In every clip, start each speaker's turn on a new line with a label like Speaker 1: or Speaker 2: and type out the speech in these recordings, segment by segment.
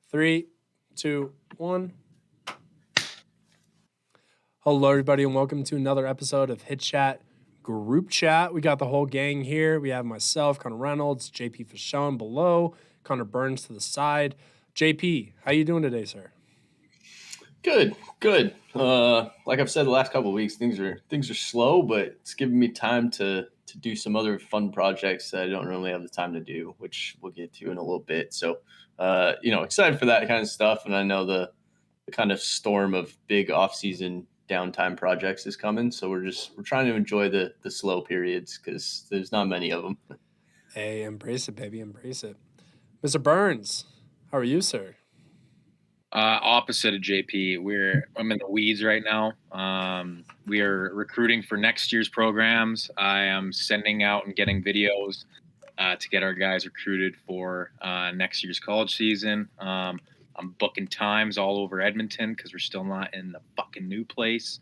Speaker 1: Three, two, one. Hello, everybody, and welcome to another episode of Hit Chat Group Chat. We got the whole gang here. We have myself, Connor Reynolds, JP Fasone below, Connor Burns to the side. JP, how you doing today, sir?
Speaker 2: Good. Like I've said the last couple of weeks, things are slow, but it's giving me time to do some other fun projects that I don't normally have the time to do, which we'll get to in a little bit. So, excited for that kind of stuff, and I know the kind of storm of big off-season downtime projects is coming. So we're trying to enjoy the slow periods because there's not many of them.
Speaker 1: Hey, embrace it, baby, embrace it. Mr. Burns, how are you, sir?
Speaker 3: Opposite of JP, I'm in the weeds right now. We are recruiting for next year's programs. I am sending out and getting videos to get our guys recruited for next year's college season. I'm booking times all over Edmonton because we're still not in the fucking new place.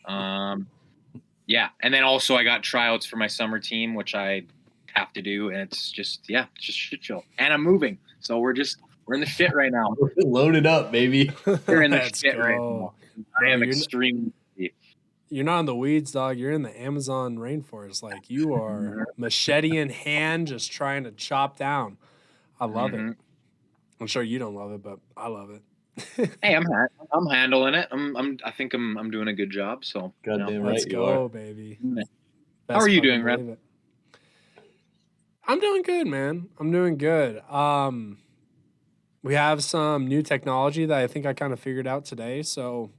Speaker 3: Yeah, and then also I got tryouts for my summer team, which I have to do, and it's just shit show. And I'm moving, so we're in the shit right now.
Speaker 2: Load it up, baby.
Speaker 3: We're in the shit right now. I am extremely.
Speaker 1: You're not in the weeds, dog. You're in the Amazon rainforest. Like, you are machete in hand, just trying to chop down. I love it. I'm sure you don't love it, but I love it.
Speaker 3: Hey, I'm handling it. I think I'm doing a good job. So
Speaker 2: goddamn
Speaker 1: let's
Speaker 2: right,
Speaker 1: go, baby.
Speaker 3: How are you doing, Red?
Speaker 1: I'm doing good, man. I'm doing good. We have some new technology that I think I kind of figured out today. So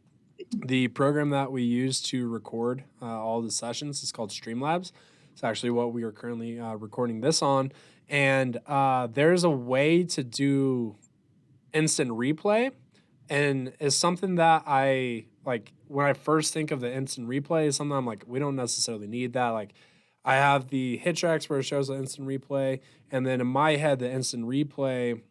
Speaker 1: the program that we use to record all the sessions is called Streamlabs. It's actually what we are currently recording this on. And there's a way to do instant replay. And it's something that I like when I first think of the instant replay is something I'm like, we don't necessarily need that. Like, I have the hit tracks where it shows the instant replay. And then in my head, the instant replay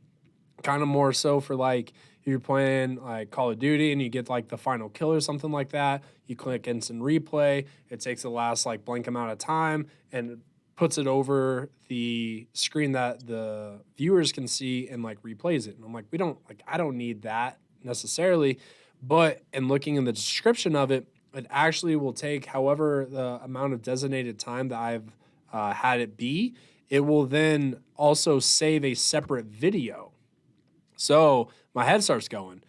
Speaker 1: kind of more so for like if you're playing like Call of Duty and you get like the final kill or something like that, you click instant replay. It takes the last like blank amount of time and puts it over the screen that the viewers can see and like replays it. And I'm like, I don't need that necessarily. But in looking in the description of it, it actually will take however the amount of designated time that I've had it be. It will then also save a separate video. So my head starts going.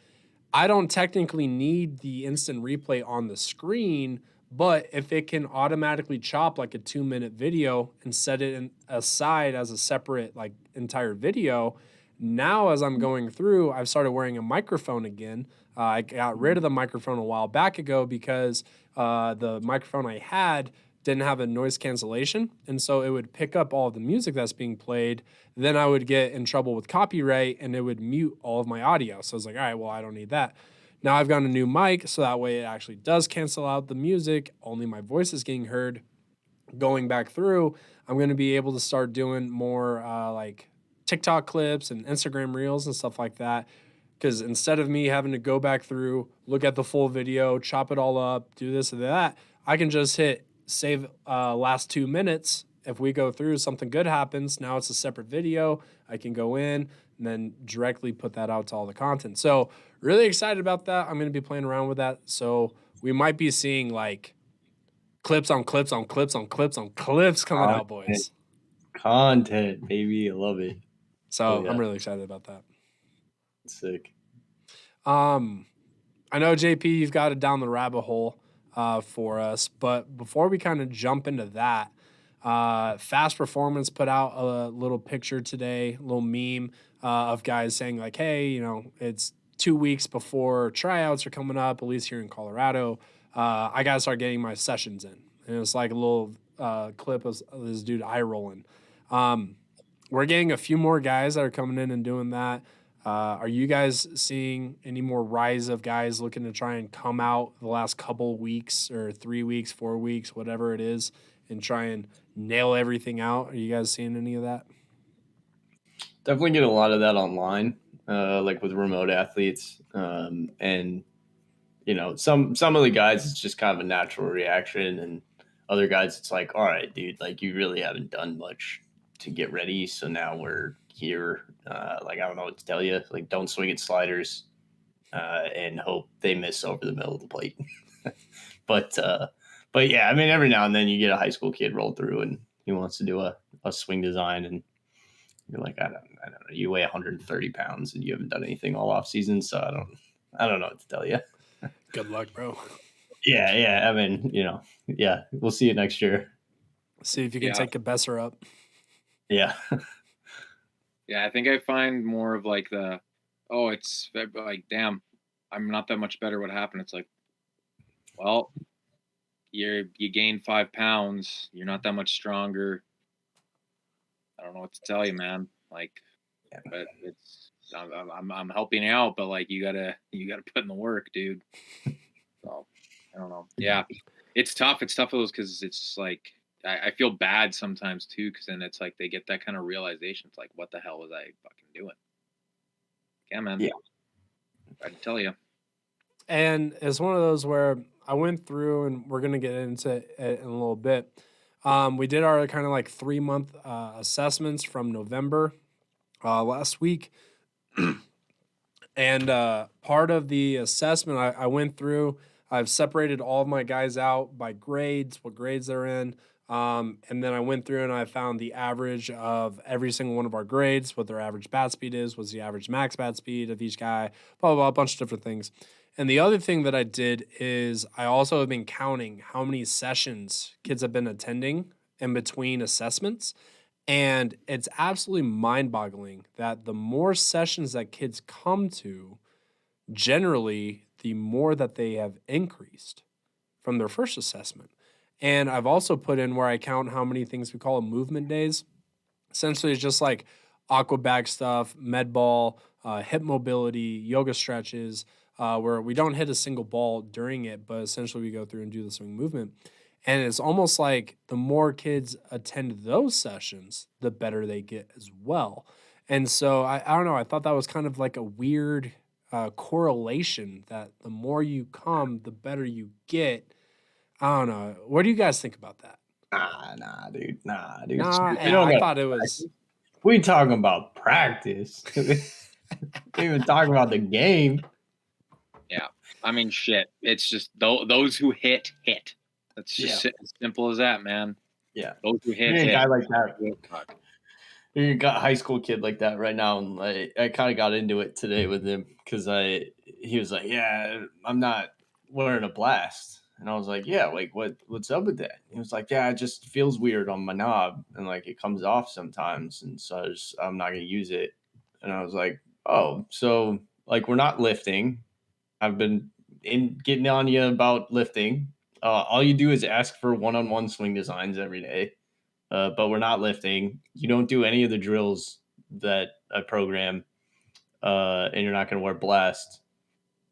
Speaker 1: I don't technically need the instant replay on the screen, but if it can automatically chop like a 2-minute video and set it aside as a separate like entire video, now as I'm going through, I've started wearing a microphone again. I got rid of the microphone a while back ago because the microphone I had didn't have a noise cancellation, and so it would pick up all of the music that's being played. Then I would get in trouble with copyright, and it would mute all of my audio. So I was like, all right, well, I don't need that. Now I've got a new mic, so that way it actually does cancel out the music. Only my voice is getting heard. Going back through, I'm going to be able to start doing more like TikTok clips and Instagram reels and stuff like that. Because instead of me having to go back through, look at the full video, chop it all up, do this or that, I can just hit save last 2 minutes. If we go through, something good happens, now it's a separate video. I can go in and then directly put that out to all the content. So really excited about that. I'm going to be playing around with that. So we might be seeing like clips on clips on clips on clips on clips coming out, boys.
Speaker 2: Content, baby. I love it.
Speaker 1: So I'm really excited about that.
Speaker 2: Sick.
Speaker 1: I know, JP, you've got it down the rabbit hole for us. But before we kind of jump into that, Fast Performance put out a little picture today, a little meme of guys saying like, hey, you know, it's 2 weeks before tryouts are coming up, at least here in Colorado. I got to start getting my sessions in. And it's like a little clip of this dude eye rolling. We're getting a few more guys that are coming in and doing that. Are you guys seeing any more rise of guys looking to try and come out the last couple weeks or 3 weeks, 4 weeks, whatever it is, and try and nail everything out? Are you guys seeing any of that?
Speaker 2: Definitely get a lot of that online, like with remote athletes. And, you know, some of the guys, it's just kind of a natural reaction. And other guys, it's like, all right, dude, like you really haven't done much to get ready. So now we're here. Like, I don't know what to tell you. Like, don't swing at sliders and hope they miss over the middle of the plate. but yeah, I mean, every now and then you get a high school kid roll through and he wants to do a swing design, and you're like, I don't know. You weigh 130 pounds and you haven't done anything all off season, so I don't know what to tell you.
Speaker 1: Good luck, bro.
Speaker 2: Yeah. I mean, yeah, we'll see you next year.
Speaker 1: See if you can
Speaker 3: Yeah.
Speaker 1: take a Besser up.
Speaker 2: Yeah.
Speaker 3: Yeah, I think I find more of like it's like, damn, I'm not that much better. What happened? It's like, well, you gained 5 pounds. You're not that much stronger. I don't know what to tell you, man. Like, but I'm helping you out, but like you gotta put in the work, dude. So I don't know. Yeah, it's tough. It's tough for those because it's like I feel bad sometimes too, because then it's like they get that kind of realization. It's like, what the hell was I fucking doing? Yeah, man.
Speaker 2: Yeah.
Speaker 3: I can tell you.
Speaker 1: And it's one of those where I went through, and we're gonna get into it in a little bit. We did our kind of like 3-month assessments from November last week. And part of the assessment, I went through, I've separated all of my guys out by grades, what grades they're in. And then I went through and I found the average of every single one of our grades, what their average bat speed is, what's the average max bat speed of each guy, blah, blah, blah, a bunch of different things. And the other thing that I did is I also have been counting how many sessions kids have been attending in between assessments. And it's absolutely mind boggling that the more sessions that kids come to, generally, the more that they have increased from their first assessment. And I've also put in where I count how many things we call movement days. Essentially, it's just like aqua bag stuff, med ball, hip mobility, yoga stretches, where we don't hit a single ball during it, but essentially we go through and do the swing movement. And it's almost like the more kids attend those sessions, the better they get as well. And so I don't know, I thought that was kind of like a weird correlation that the more you come, the better you get. I don't know. What do you guys think about that?
Speaker 2: Nah, dude.
Speaker 1: Nah,
Speaker 2: We
Speaker 1: and
Speaker 2: don't
Speaker 1: I
Speaker 2: got
Speaker 1: thought it was.
Speaker 2: we talking about practice. We even talking about the game.
Speaker 3: Yeah, I mean, shit. It's just those who hit. That's just as simple as that, man.
Speaker 2: Yeah.
Speaker 3: Those who hit.
Speaker 2: A
Speaker 3: hit.
Speaker 2: guy like that. You got a high school kid like that right now, and I kind of got into it today with him because he was like, yeah, I'm not wearing a blast, and I was like, yeah, like what's up with that? He was like, yeah, it just feels weird on my knob, and like it comes off sometimes, and so I'm not gonna use it. And I was like, oh, so like we're not lifting. I've been getting on you about lifting. All you do is ask for one-on-one swing designs every day. But we're not lifting. You don't do any of the drills that I program, and you're not going to wear blast.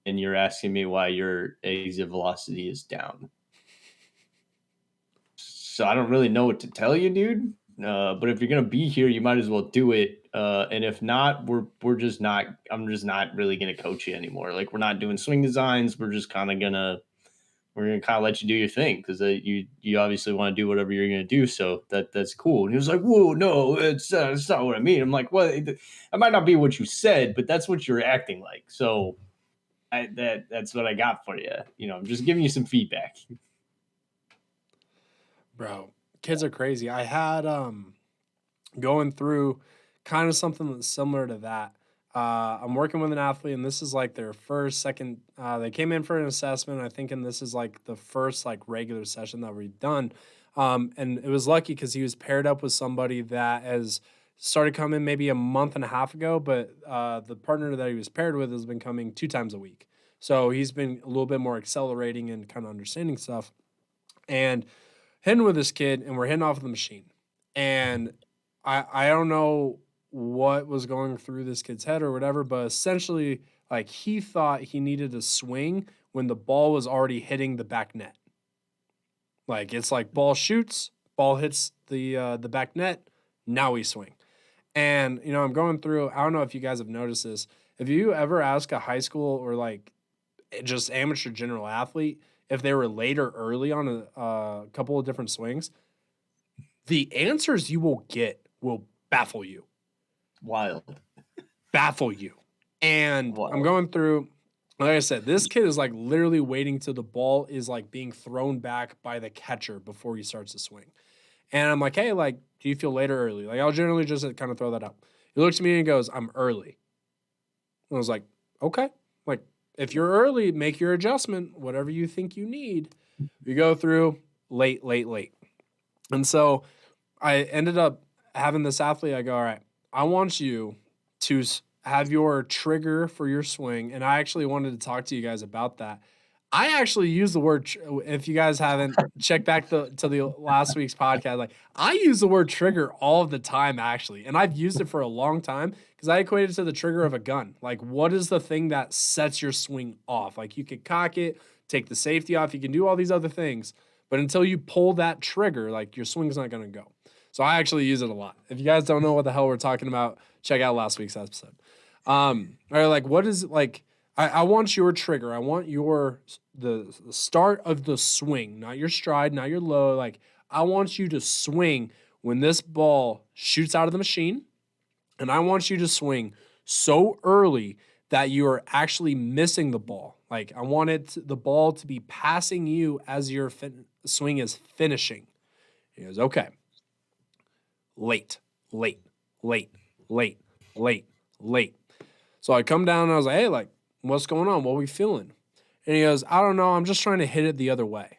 Speaker 2: And you're asking me why your exit velocity is down. So I don't really know what to tell you, dude. But if you're gonna be here, you might as well do it. And if not, we're just not. I'm just not really gonna coach you anymore. Like we're not doing swing designs. We're just kind of we're gonna kind of let you do your thing because you obviously want to do whatever you're gonna do. So that's cool. And he was like, "Whoa, no, it's not what I mean." I'm like, "Well, it might not be what you said, but that's what you're acting like." So that's what I got for you. I'm just giving you some feedback.
Speaker 1: Bro, kids are crazy. I had going through kind of something that's similar to that. I'm working with an athlete, and this is like their first, second. They came in for an assessment, I think, and this is like the first like regular session that we've done. And it was lucky because he was paired up with somebody that has started coming maybe a month and a half ago, but the partner that he was paired with has been coming 2 times a week. So he's been a little bit more accelerating and kind of understanding stuff. And hitting with this kid, and we're hitting off of the machine. And I don't know what was going through this kid's head or whatever, but essentially, like he thought he needed a swing when the ball was already hitting the back net. Like it's like ball shoots, ball hits the back net, now we swing. And I'm going through. I don't know if you guys have noticed this. If you ever ask a high school or like just amateur general athlete if they were late or early on a couple of different swings, the answers you will get will baffle you.
Speaker 2: Wild.
Speaker 1: Baffle you. And
Speaker 2: Wow.
Speaker 1: I'm going through, like I said, this kid is like literally waiting till the ball is like being thrown back by the catcher before he starts to swing. And I'm like, hey, like, do you feel late or early? Like, I'll generally just kind of throw that out. He looks at me and goes, I'm early. And I was like, okay. Like, if you're early, make your adjustment, whatever you think you need. We go through late. And so I ended up having this athlete. I go, all right, I want you to have your trigger for your swing. And I actually wanted to talk to you guys about that. I actually use the word, if you guys haven't checked back to the last week's podcast, like I use the word trigger all the time, actually. And I've used it for a long time because I equate it to the trigger of a gun. Like, what is the thing that sets your swing off? Like, you can cock it, take the safety off, you can do all these other things. But until you pull that trigger, like your swing's not going to go. So I actually use it a lot. If you guys don't know what the hell we're talking about, check out last week's episode. Or like, what is like? I want your trigger. I want the start of the swing, not your stride, not your low. Like, I want you to swing when this ball shoots out of the machine, and I want you to swing so early that you are actually missing the ball. Like, I want the ball to be passing you as your swing is finishing. He goes, okay. Late. So I come down and I was like, hey, like, what's going on? What are we feeling? And he goes, I don't know. I'm just trying to hit it the other way.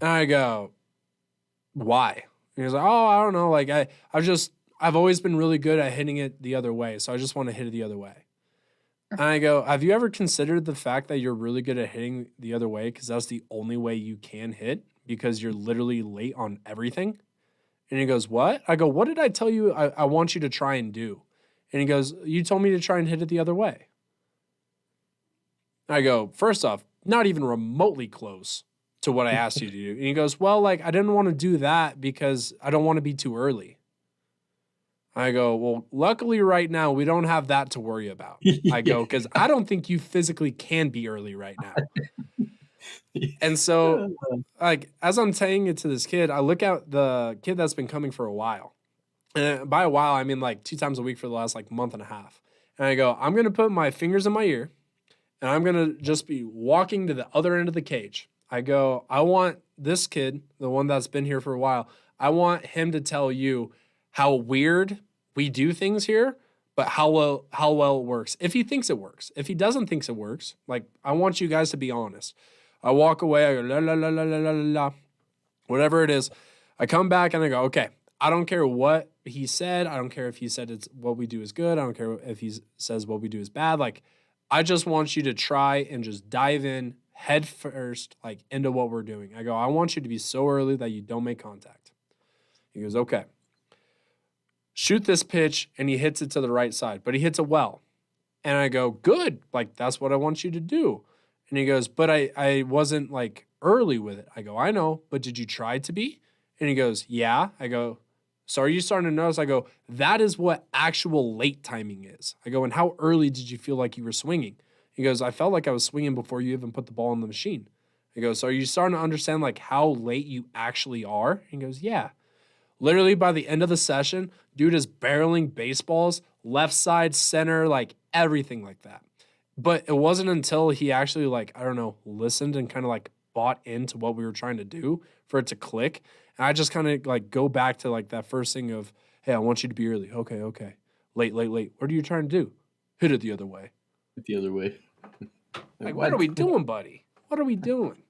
Speaker 1: And I go, why? And he goes, oh, I don't know. Like, I've always been really good at hitting it the other way. So I just want to hit it the other way. And I go, have you ever considered the fact that you're really good at hitting the other way? Because that's the only way you can hit because you're literally late on everything. And he goes, what? I go, what did I tell you I want you to try and do? And he goes, you told me to try and hit it the other way. I go, first off, not even remotely close to what I asked you to do. And he goes, well, like, I didn't want to do that because I don't want to be too early. I go, well, luckily right now, we don't have that to worry about. I go, because I don't think you physically can be early right now. And so, like, as I'm saying it to this kid, I look at the kid that's been coming for a while. And by a while, I mean like 2 times a week for the last like month and a half. And I go, I'm going to put my fingers in my ear and I'm going to just be walking to the other end of the cage. I go, I want this kid, the one that's been here for a while, I want him to tell you how weird we do things here, but how well it works. If he thinks it works. If he doesn't think it works, like, I want you guys to be honest. I walk away, I go, la, la, la, la, la, la, la, whatever it is. I come back and I go, okay, I don't care what he said. I don't care if he said it's what we do is good. I don't care if he says what we do is bad. Like, I just want you to try and just dive in head first, like, into what we're doing. I go, I want you to be so early that you don't make contact. He goes, okay. Shoot this pitch, and he hits it to the right side, but he hits it well. And I go, good. Like, that's what I want you to do. And he goes, but I wasn't, like, early with it. I go, I know, but did you try to be? And he goes, yeah. I go, so are you starting to notice? I go, that is what actual late timing is. I go, and how early did you feel like you were swinging? He goes, I felt like I was swinging before you even put the ball in the machine. I go, so are you starting to understand like how late you actually are? He goes, yeah. Literally by the end of the session, dude is barreling baseballs, left side, center, like everything like that. But it wasn't until he actually like, I don't know, listened and kind of like bought into what we were trying to do for it to click. And I just kind of like go back to like that first thing of, hey, I want you to be early. Okay. Late. What are you trying to do? Hit it the other way.
Speaker 2: The other way.
Speaker 1: Like, what are we doing, buddy? What are we doing?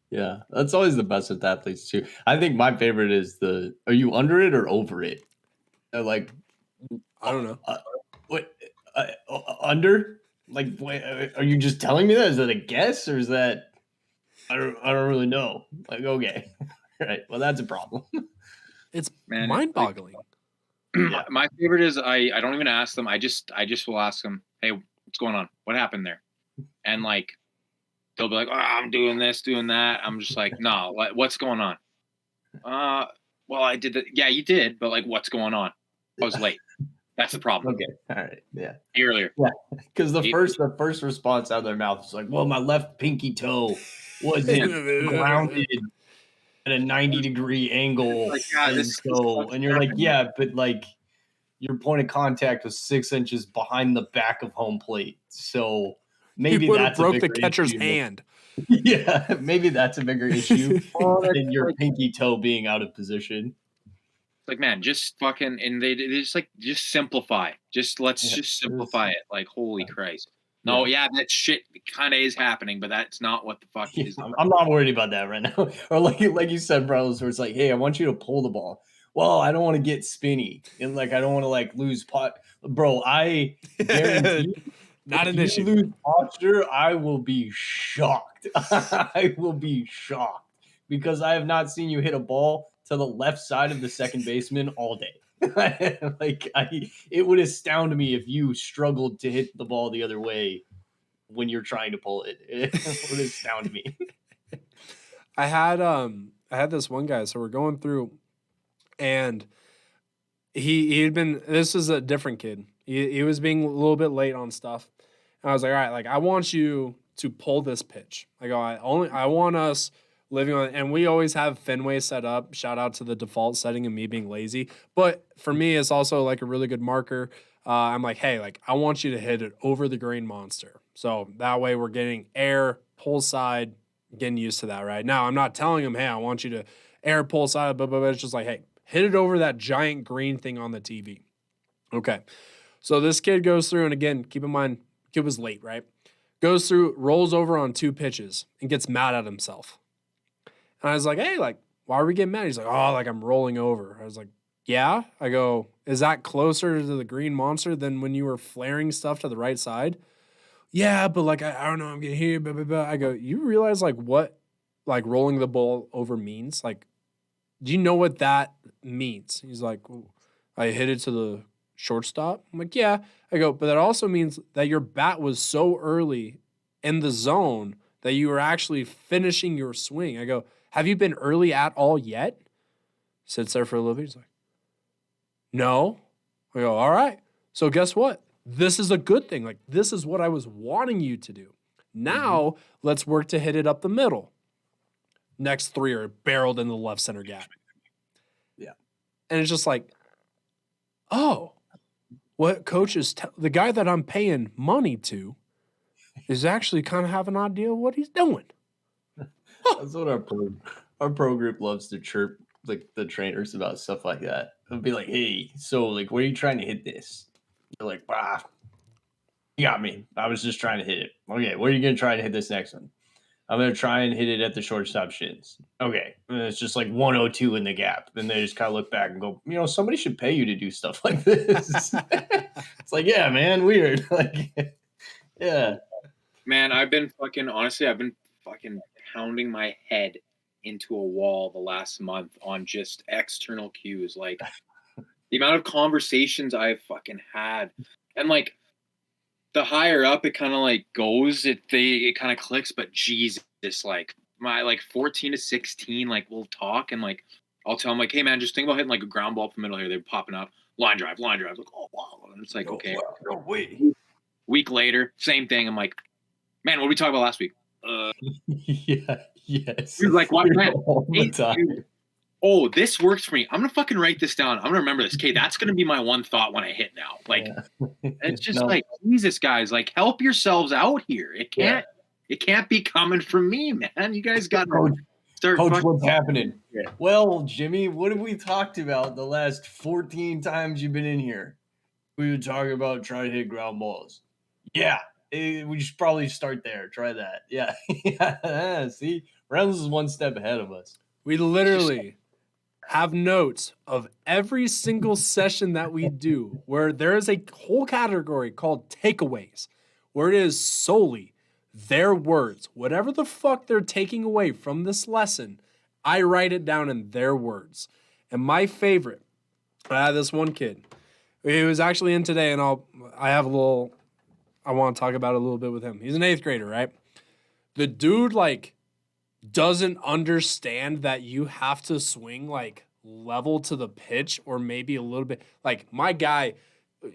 Speaker 2: Yeah, that's always the best with athletes too. I think my favorite is are you under it or over it? Like,
Speaker 1: I don't know.
Speaker 2: What under? Like, are you just telling me that? Is that a guess or is that? I don't really know. Like, okay, right. Well, that's a problem.
Speaker 1: It's mind-boggling.
Speaker 3: Yeah. My favorite is I don't even ask them. I just will ask them, hey, what's going on? What happened there? And like, they'll be like, oh, I'm doing this, doing that. I'm just like, no, what's going on? Well, I did that. Yeah, you did, but like, what's going on? I was late. That's the problem.
Speaker 2: Okay, all right, yeah.
Speaker 3: Earlier.
Speaker 2: Yeah, because the first response out of their mouth is like, well, my left pinky toe wasn't grounded. at a 90-degree angle.
Speaker 3: Like, God,
Speaker 2: And so, and you're like, yeah, but like your point of contact was 6 inches behind the back of home plate. So maybe
Speaker 1: He would have
Speaker 2: that's a
Speaker 1: broke the
Speaker 2: bigger
Speaker 1: catcher's
Speaker 2: issue.
Speaker 1: hand.
Speaker 2: Yeah, maybe that's a bigger issue
Speaker 3: Oh,
Speaker 2: than your
Speaker 3: like,
Speaker 2: pinky toe being out of position.
Speaker 3: like, man, just fucking, and they just like, just simplify. Let's
Speaker 2: Yeah,
Speaker 3: just simplify it. Like, holy Christ.
Speaker 2: yeah.
Speaker 3: No, yeah, that shit kind of is happening, but that's not what the fuck
Speaker 2: Yeah,
Speaker 3: is.
Speaker 2: I'm not worried about that right now. Or like you said, Bros, where it's like, hey, I want you to pull the ball. Well, I don't want to get spinny and like I don't want to like lose pot. Bro, I guarantee
Speaker 1: Not
Speaker 2: if
Speaker 1: an
Speaker 2: you
Speaker 1: issue.
Speaker 2: lose posture, I will be shocked. I will be shocked because I have not seen you hit a ball to the left side of the second baseman all day. It would astound me if you struggled to hit the ball the other way when you're trying to pull it. It would astound me.
Speaker 1: I had this one guy, so we're going through, and he had been, this is a different kid. He was being a little bit late on stuff. And I was like, all right, like I want you to pull this pitch. I go, I want us living on, and we always have Fenway set up. Shout out to the default setting and me being lazy. But for me, it's also like a really good marker. I'm like, hey, like I want you to hit it over the green monster. So that way we're getting air, pull side, getting used to that right now. I'm not telling him, hey, I want you to air, pull side, but it's just like, hey, hit it over that giant green thing on the TV. Okay. So this kid goes through, and again, keep in mind, kid was late, right? Goes through, rolls over on 2 pitches, and gets mad at himself. And I was like, hey, like, why are we getting mad? He's like, oh, like I'm rolling over. I was like, yeah. I go, is that closer to the green monster than when you were flaring stuff to the right side? Yeah, but like, I don't know, I'm getting here, blah, blah, blah. I go, you realize like what like rolling the ball over means? Like, do you know what that means? He's like, "Ooh, I hit it to the shortstop. I'm like, yeah. I go, but that also means that your bat was so early in the zone that you were actually finishing your swing. I go, have you been early at all yet? Sits there for a little bit. He's like, no. I go, all right. So guess what? This is a good thing. Like, this is what I was wanting you to do. Now, let's work to hit it up the middle. Next 3 are barreled in the left center gap.
Speaker 2: Yeah.
Speaker 1: And it's just like, oh, what coach is the guy that I'm paying money to is actually kind of have an idea of what he's doing.
Speaker 2: That's what our pro group loves to chirp like the trainers about stuff like that. It'll be like, hey, so like where are you trying to hit this? They're like, you got me. I was just trying to hit it. Okay, where are you gonna try to hit this next one? I'm gonna try and hit it at the shortstop shins. Okay. And it's just like 102 in the gap. Then they just kind of look back and go, somebody should pay you to do stuff like this. It's like, yeah, man, weird. Like, yeah.
Speaker 3: Man, I've been fucking pounding my head into a wall the last month on just external cues. Like the amount of conversations I've fucking had. And like the higher up it kind of like goes, it kind of clicks, but Jesus, like my like 14 to 16, like we'll talk and like I'll tell them like, hey man, just think about hitting like a ground ball up the middle here. They're popping up. Line drive. Like, oh wow. And it's like, okay.
Speaker 2: No way.
Speaker 3: Week later, same thing. I'm like, man, what did we talk about last week?
Speaker 2: Yeah, yes.
Speaker 3: He was like, what, man?
Speaker 2: All the time.
Speaker 3: Oh, this works for me. I'm gonna fucking write this down. I'm gonna remember this. Okay, that's gonna be my one thought when I hit now. Like, it's just like, Jesus, guys, like, help yourselves out here. It can't be coming from me, man. You guys got to start.
Speaker 2: Coach, what's happening? Yeah. Well, Jimmy, what have we talked about the last 14 times you've been in here? We were talking about trying to hit ground balls. Yeah, we should probably start there. Try that. Yeah. Yeah. See, Reynolds is one step ahead of us.
Speaker 1: We literally have notes of every single session that we do where there is a whole category called takeaways, where it is solely their words. Whatever the fuck they're taking away from this lesson, I write it down in their words. And my favorite, I had this one kid. He was actually in today, and I want to talk about it a little bit with him. He's an 8th grader, right? The dude, like, doesn't understand that you have to swing like level to the pitch or maybe a little bit. Like my guy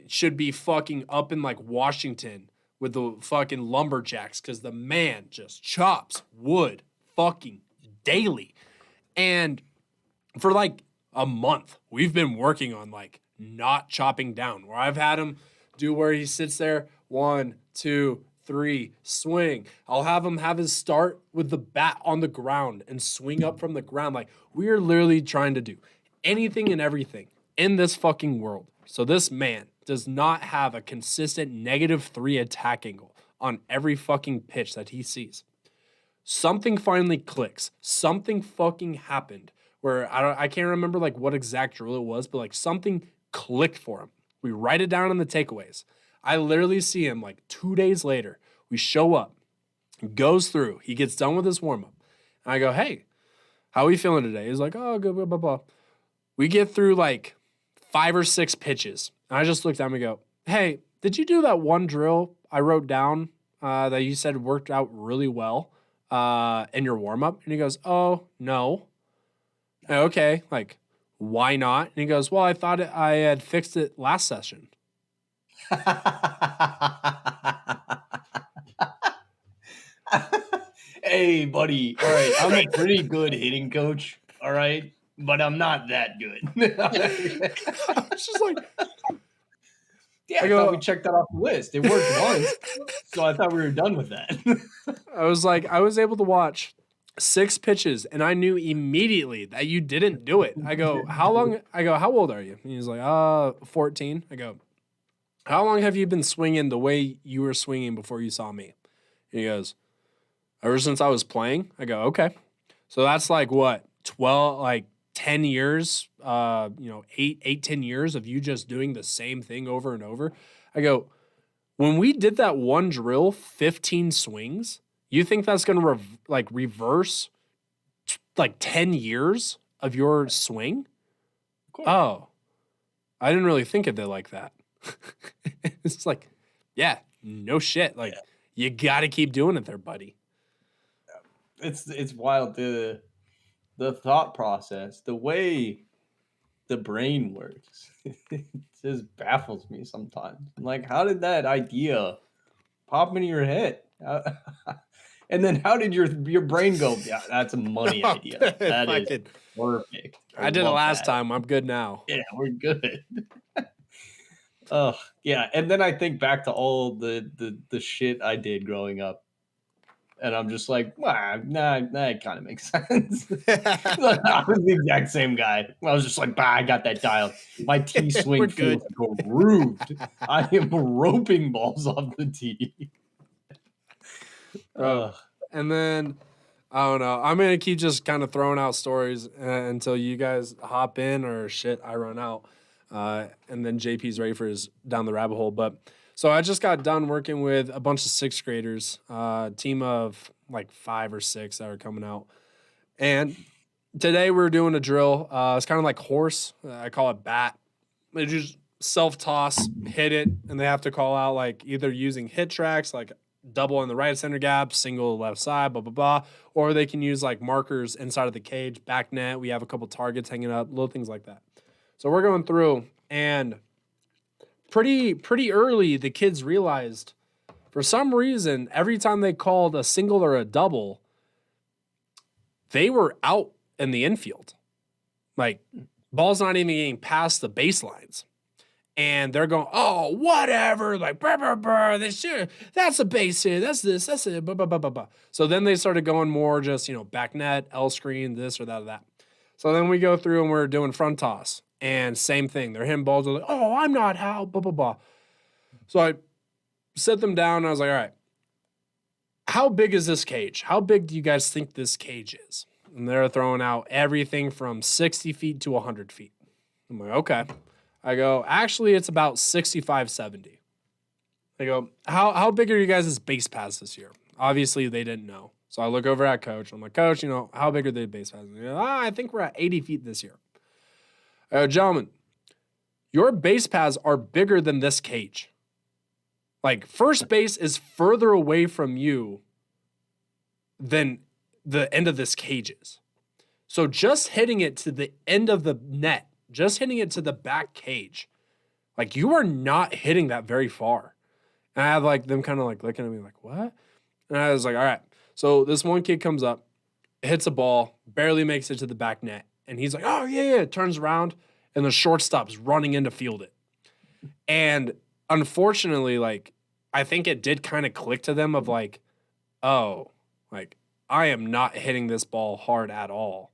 Speaker 1: should be fucking up in like Washington with the fucking lumberjacks because the man just chops wood fucking daily. And for like a month, we've been working on like not chopping down, where I've had him do where he sits there, 1, 2, 3, swing. I'll have him have his start with the bat on the ground and swing up from the ground. Like, we are literally trying to do anything and everything in this fucking world. So this man does not have a consistent -3 attack angle on every fucking pitch that he sees. Something finally clicks. Something fucking happened where I can't remember like what exact drill it was, but like something clicked for him. We write it down in the takeaways. I literally see him like 2 days later. We show up, goes through, he gets done with his warm up. And I go, hey, how are we feeling today? He's like, oh, good, blah, blah, blah. We get through like 5 or 6 pitches. And I just looked at him and go, hey, did you do that one drill I wrote down that you said worked out really well in your warm up? And he goes, oh, no. Okay, like, why not? And he goes, well, I thought I had fixed it last session.
Speaker 2: Hey, buddy. All right, I'm a pretty good hitting coach. All right, but I'm not that good.
Speaker 1: I was just like,
Speaker 2: yeah, I thought we checked that off the list. It worked once, so I thought we were done with that.
Speaker 1: I was like, I was able to watch 6 pitches, and I knew immediately that you didn't do it. I go, how long? I go, how old are you? And he's like, 14. I go, how long have you been swinging the way you were swinging before you saw me? And he goes, ever since I was playing. I go, okay. So that's like what, 12, like 10 years, 10 years of you just doing the same thing over and over. I go, when we did that one drill, 15 swings, you think that's going to reverse like 10 years of your swing?
Speaker 2: Of course.
Speaker 1: Oh, I didn't really think of it like that. It's like, yeah, no shit. Like, you got to keep doing it there, buddy.
Speaker 2: It's wild. The thought process, the way the brain works, it just baffles me sometimes. I'm like, how did that idea pop into your head? And then how did your brain go, yeah, that's a money idea. That is perfect.
Speaker 1: I did it last time. I'm good now.
Speaker 2: Yeah, we're good. Oh, yeah. And then I think back to all the shit I did growing up. And I'm just like, nah, that kind of makes sense. Like, I was the exact same guy. I was just like, bah, I got that dialed. My tee swing feels grooved. I am roping balls off the tee.
Speaker 1: And then, I don't know. I'm going to keep just kind of throwing out stories until you guys hop in or shit, I run out. And then JP's ready for his down the rabbit hole. But so I just got done working with a bunch of 6th graders, team of like 5 or 6 that are coming out. And today we're doing a drill. It's kind of like horse. I call it bat. They just self-toss, hit it, and they have to call out like either using hit tracks, like double in the right center gap, single left side, blah, blah, blah. Or they can use like markers inside of the cage, back net. We have a couple targets hanging up, little things like that. So we're going through, and pretty early, the kids realized for some reason, every time they called a single or a double, they were out in the infield. Like, ball's not even getting past the baselines. And they're going, oh, whatever, like, brr, brr, brr, that's a base hit, that's this, that's it, blah, blah, blah, blah, blah. So then they started going more just, back net, L screen, this or that or that. So then we go through and we're doing front toss. And same thing. They're hitting balls. They're like, oh, I'm not how, blah, blah, blah. So I set them down, and I was like, all right, how big is this cage? How big do you guys think this cage is? And they're throwing out everything from 60 feet to 100 feet. I'm like, okay. I go, actually, it's about 65, 70. They go, how big are you guys' base paths this year? Obviously, they didn't know. So I look over at Coach. I'm like, Coach, how big are the base paths? I think we're at 80 feet this year. Gentlemen, your base paths are bigger than this cage. Like, first base is further away from you than the end of this cage is. So just hitting it to the end of the net, just hitting it to the back cage, like, you are not hitting that very far. And I have like them kind of like looking at me like, what? And I was like, all right. So this one kid comes up, hits a ball, barely makes it to the back net. And he's like, oh, yeah. Turns around, and the shortstop's running in to field it. And unfortunately, like, I think it did kind of click to them of like, oh, like, I am not hitting this ball hard at all.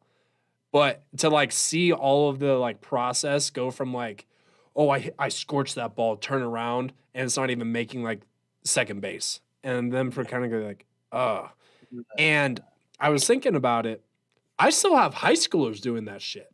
Speaker 1: But to like see all of the like process go from like, oh, I scorched that ball, turn around, and it's not even making like second base. And then for kind of go like, oh. And I was thinking about it. I still have high schoolers doing that shit.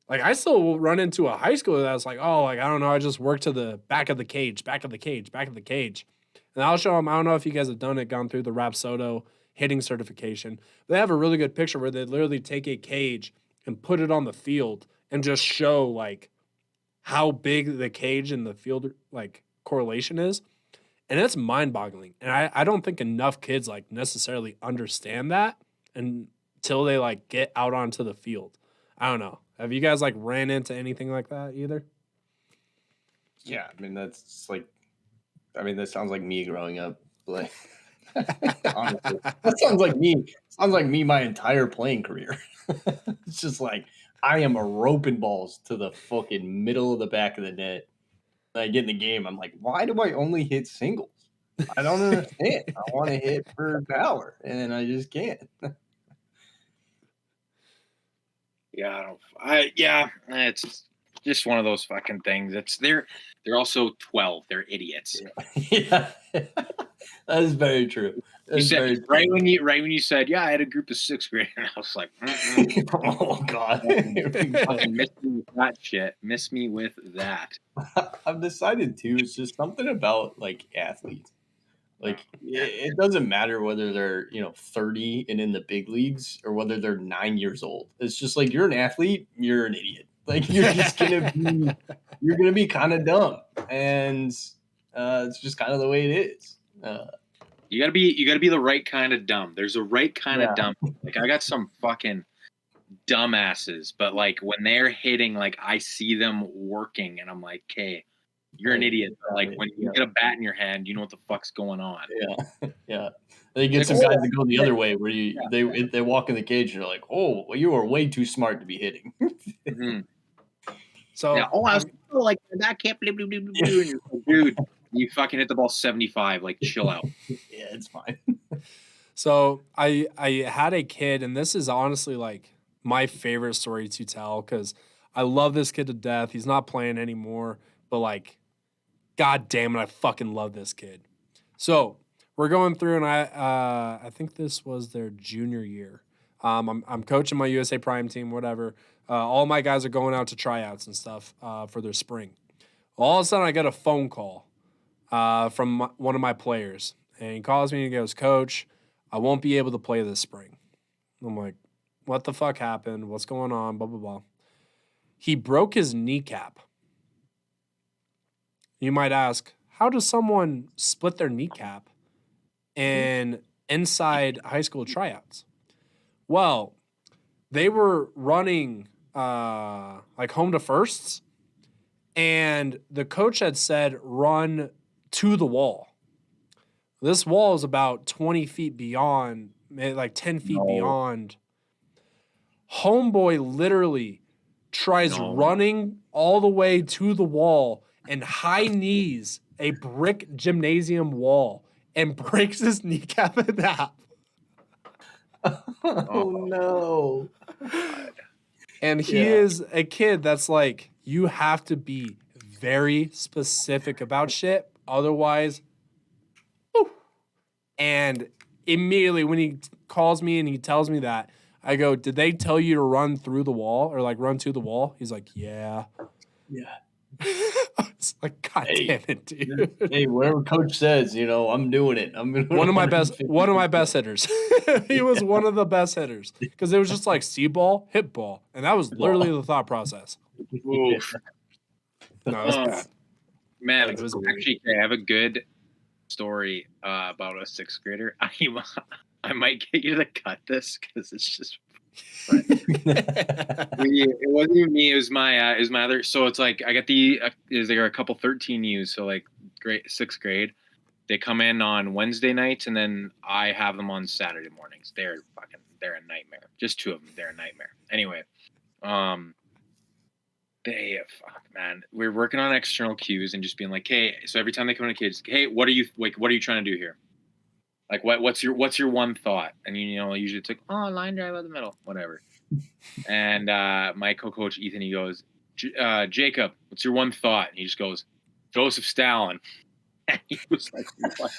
Speaker 1: Like I still will run into a high schooler that's like, oh, like I don't know, I just work to the back of the cage, back of the cage, back of the cage. And I'll show them, I don't know if you guys have done it, gone through the Rapsodo hitting certification. They have a really good picture where they literally take a cage and put it on the field and just show like how big the cage and the field like correlation is. And it's mind-boggling. And I don't think enough kids like necessarily understand that until they like get out onto the field. I don't know. Have you guys like ran into anything like that either?
Speaker 2: Yeah, I mean that's just like, I mean that sounds like me growing up. Like, honestly, that sounds like me. Sounds like me my entire playing career. It's just like I am a roping balls to the fucking middle of the back of the net. And I get in the game. I'm like, why do I only hit singles? I don't understand. I want to hit for power, and I just can't.
Speaker 3: Yeah, it's just one of those fucking things. They're also 12. They're idiots.
Speaker 2: Yeah, that is very true.
Speaker 3: You said right when you said, yeah, I had a group of sixth grade, and I was like,
Speaker 2: oh god,
Speaker 3: fucking miss me with that shit. Miss me with that.
Speaker 2: I've decided too. It's just something about like athletes. Like it doesn't matter whether they're 30 and in the big leagues or whether they're 9 years old. It's just like you're an athlete, you're an idiot. Like you're just gonna be kind of dumb, and it's just kind of the way it is.
Speaker 3: You gotta be the right kind of dumb. There's a right kind of dumb. Like I got some fucking dumbasses, but like when they're hitting, like I see them working, and I'm like, okay, you're an idiot. But like when you get a bat in your hand, you know what the fuck's going on.
Speaker 2: Yeah. They get some guys that go the other way where they walk in the cage and you're like, oh, well, you are way too smart to be hitting.
Speaker 3: Mm-hmm.
Speaker 1: So
Speaker 3: I was like that can't blah, blah, blah, blah, blah. And you're like, dude, you fucking hit the ball 75. Like chill out.
Speaker 2: Yeah, it's fine.
Speaker 1: So I had a kid, and this is honestly like my favorite story to tell because I love this kid to death. He's not playing anymore, but like, god damn it, I fucking love this kid. So we're going through, and I think this was their junior year. I'm coaching my USA Prime team, whatever. All my guys are going out to tryouts and stuff for their spring. All of a sudden, I get a phone call from one of my players, and he calls me and he goes, "Coach, I won't be able to play this spring." I'm like, "What the fuck happened? What's going on?" Blah blah blah. He broke his kneecap. You might ask, how does someone split their kneecap in inside high school tryouts? Well, they were running like home to firsts, and the coach had said run to the wall. This wall is about 20 feet beyond, like 10 feet beyond. Homeboy literally tries running all the way to the wall and high knees a brick gymnasium wall and breaks his kneecap in half.
Speaker 2: Oh no.
Speaker 1: And he is a kid that's like, you have to be very specific about shit. Otherwise, whew. And immediately when he calls me and he tells me that, I go, did they tell you to run through the wall or like run to the wall? He's like, yeah.
Speaker 2: Yeah.
Speaker 1: It's like, god damn it, dude.
Speaker 2: Hey, whatever coach says, I'm doing it. I'm gonna
Speaker 1: one of my best hitters. He was one of the best hitters because it was just like see ball, hit ball, and that was literally the thought process.
Speaker 3: Oof.
Speaker 1: No, it was bad.
Speaker 3: Man,
Speaker 1: It was
Speaker 3: actually, I have a good story about a sixth grader. I might get you to cut this because it's just. It wasn't even me. It was my other. So it's like I got there are a couple 13Us. So like sixth grade. They come in on Wednesday nights, and then I have them on Saturday mornings. They're a nightmare. Just 2 of them. They're a nightmare. Anyway, man, we're working on external cues and just being like, hey, so every time they come to kids, hey, what are you trying to do here? Like, what's your one thought? And usually it's like, oh, line drive out the middle, whatever. And my co-coach Ethan, he goes, Jacob, what's your one thought? And he just goes, Joseph Stalin. And he was like, what?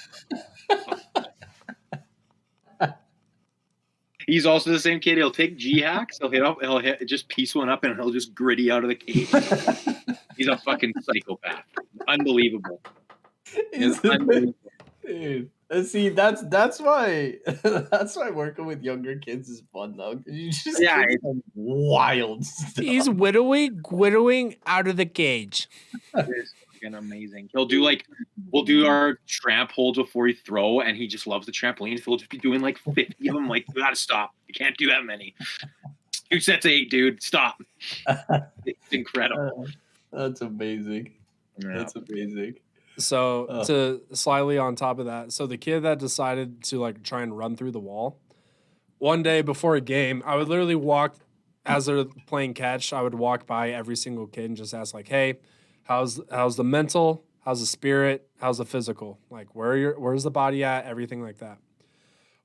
Speaker 3: He's also the same kid. He'll take G-hacks. He'll just piece one up, and he'll just gritty out of the cage. He's a fucking psychopath. Unbelievable.
Speaker 2: Dude, see, that's why working with younger kids is fun though. You just get some wild stuff.
Speaker 1: He's whittling out of the cage.
Speaker 3: It is fucking amazing. We'll do our tramp holds before you throw, and he just loves the trampoline. So we'll just be doing like 50 of them. Like, you gotta stop. You can't do that many. 2 sets of 8, dude. Stop. It's incredible.
Speaker 2: That's amazing. Yeah. That's amazing.
Speaker 1: So to slightly on top of that, so the kid that decided to like try and run through the wall, one day before a game, I would literally walk as they're playing catch. I would walk by every single kid and just ask like, "Hey, how's the mental? How's the spirit? How's the physical? Like, where's the body at? Everything like that."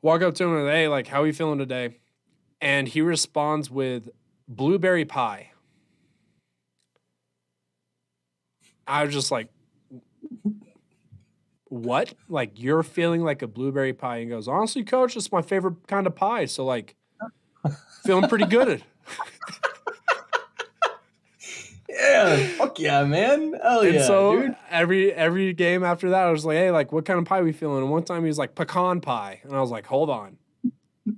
Speaker 1: Walk up to him and, "Hey, like, how are you feeling today?" And he responds with blueberry pie. I was just like, what? Like, you're feeling like a blueberry pie? And he goes, honestly, coach, it's my favorite kind of pie. So, like, feeling pretty good.
Speaker 2: Yeah, fuck yeah, man. Hell
Speaker 1: and
Speaker 2: yeah,
Speaker 1: so
Speaker 2: dude.
Speaker 1: Every game after that, I was like, hey, like, what kind of pie are we feeling? And one time he was like, pecan pie. And I was like, hold on.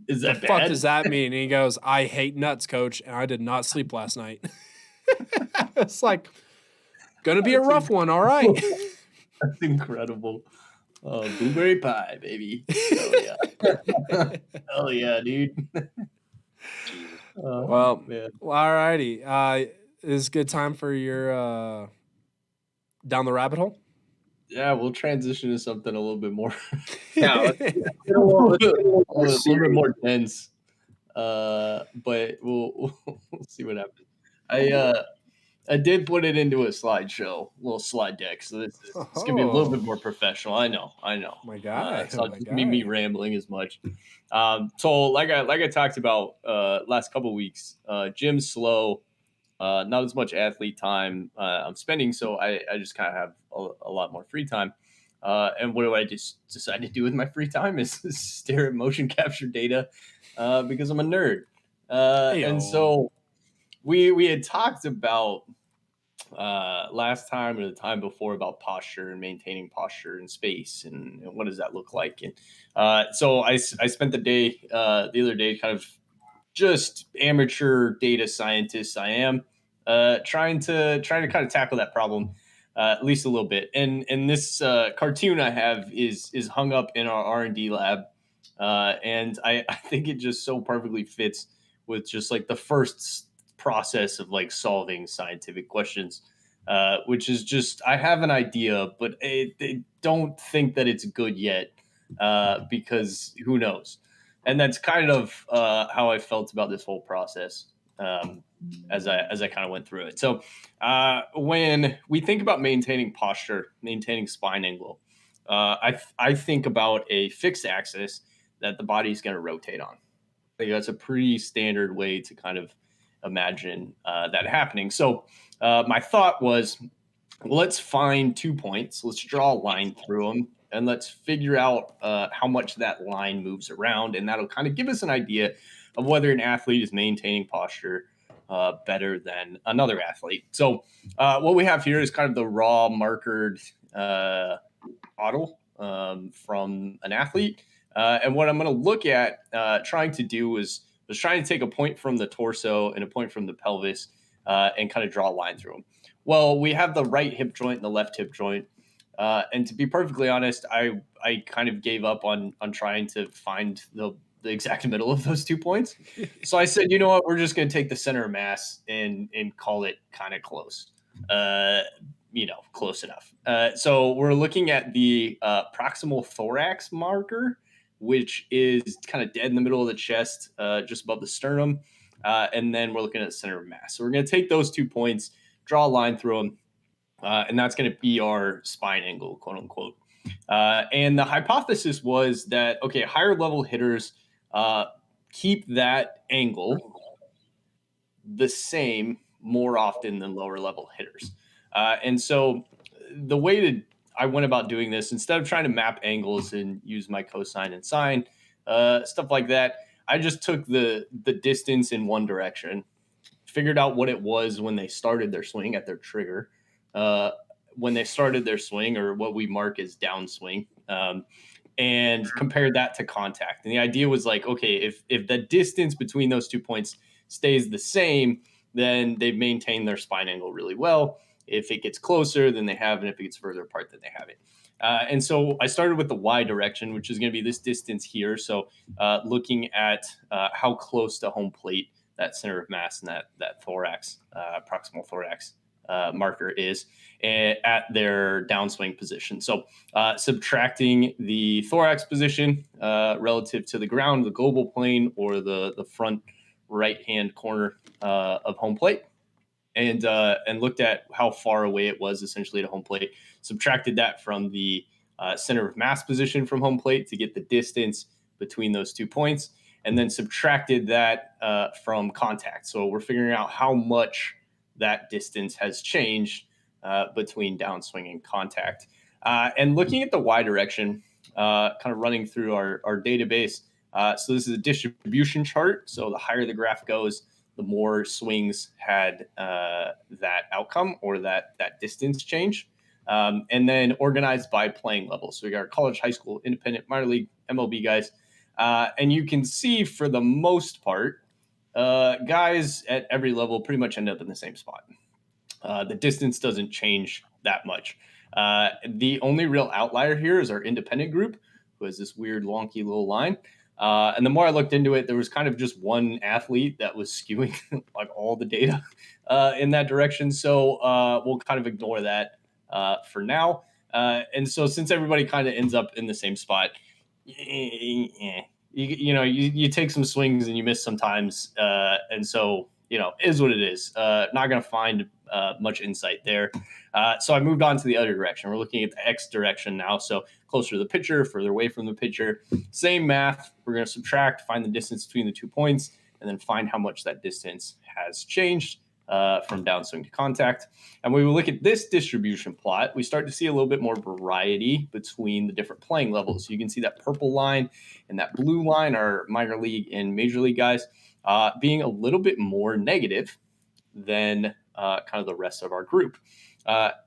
Speaker 2: Is that
Speaker 1: the bad? Fuck does that mean? And he goes, I hate nuts, coach. And I did not sleep last night. It's like, gonna be a rough one. All right.
Speaker 2: That's incredible. Oh, blueberry pie, baby. Hell yeah. Hell yeah, dude.
Speaker 1: Well, all righty. Is good time for your down the rabbit hole?
Speaker 2: Yeah, we'll transition to something a little bit more.
Speaker 3: Yeah,
Speaker 2: a little bit more dense. But we'll see what happens. I did put it into a slideshow, little slide deck, so it's gonna be a little bit more professional. I know.
Speaker 1: My God,
Speaker 2: so it's me rambling as much. So like I talked about last couple of weeks, gym's slow, not as much athlete time I'm spending, so I just kind of have a lot more free time. And what do I just decide to do with my free time is stare at motion capture data because I'm a nerd. And so we had talked about last time or the time before about posture and maintaining posture in space and what does that look like. And so I spent the other day kind of just amateur data scientist I am trying to kind of tackle that problem at least a little bit. And this cartoon I have is hung up in our R&D lab. And I think it just so perfectly fits with just like the first process of like solving scientific questions, which is just, I have an idea, but I don't think that it's good yet because who knows? And that's kind of how I felt about this whole process as I kind of went through it. So when we think about maintaining posture, maintaining spine angle, I think about a fixed axis that the body's going to rotate on. I think that's a pretty standard way to kind of imagine that happening. So my thought was, let's find 2 points. Let's draw a line through them, and let's figure out how much that line moves around, and that'll kind of give us an idea of whether an athlete is maintaining posture better than another athlete. So what we have here is kind of the raw markered model from an athlete. And what I'm going to look at trying to do was trying to take a point from the torso and a point from the pelvis and kind of draw a line through them. Well, we have the right hip joint and the left hip joint. And to be perfectly honest, I kind of gave up on trying to find the exact middle of those 2 points. So I said, you know what, we're just going to take the center of mass and call it kind of close. close enough. So we're looking at the proximal thorax marker, which is kind of dead in the middle of the chest, just above the sternum. And then we're looking at the center of mass. So we're going to take those 2 points, draw a line through them, and that's going to be our spine angle, quote unquote. And the hypothesis was that, okay, higher level hitters keep that angle the same more often than lower level hitters. And so the way I went about doing this, instead of trying to map angles and use my cosine and sine, stuff like that, I just took the distance in one direction, figured out what it was when they started their swing at their trigger, when they started their swing, or what we mark as downswing, and compared that to contact. And the idea was like, okay, if the distance between those 2 points stays the same, then they've maintained their spine angle really well. If it gets closer, then they haven't. If it gets further apart, then they haven't. And so I started with the y direction, which is going to be this distance here. So looking at how close to home plate that center of mass and that thorax, proximal thorax marker is at their downswing position. So subtracting the thorax position relative to the ground, the global plane, or the front right-hand corner of home plate, and looked at how far away it was essentially to home plate, subtracted that from the center of mass position from home plate to get the distance between those 2 points, and then subtracted that from contact. So we're figuring out how much that distance has changed between downswing and contact. And looking at the y direction, kind of running through our database. So this is a distribution chart. So the higher the graph goes, the more swings had that outcome or that distance change. And then organized by playing level. So we got our college, high school, independent, minor league, MLB guys. And you can see for the most part, guys at every level pretty much end up in the same spot. The distance doesn't change that much. The only real outlier here is our independent group, who has this weird wonky little line. And the more I looked into it, there was kind of just one athlete that was skewing like all the data in that direction. So we'll kind of ignore that for now. And so since everybody kind of ends up in the same spot, you take some swings and you miss sometimes. And so, is what it is. Not going to find much insight there. So I moved on to the other direction. We're looking at the X direction now. So closer to the pitcher, further away from the pitcher. Same math. We're going to subtract, find the distance between the 2 points, and then find how much that distance has changed from downswing to contact. And when we look at this distribution plot, we start to see a little bit more variety between the different playing levels. So you can see that purple line and that blue line are minor league and major league guys being a little bit more negative than kind of the rest of our group.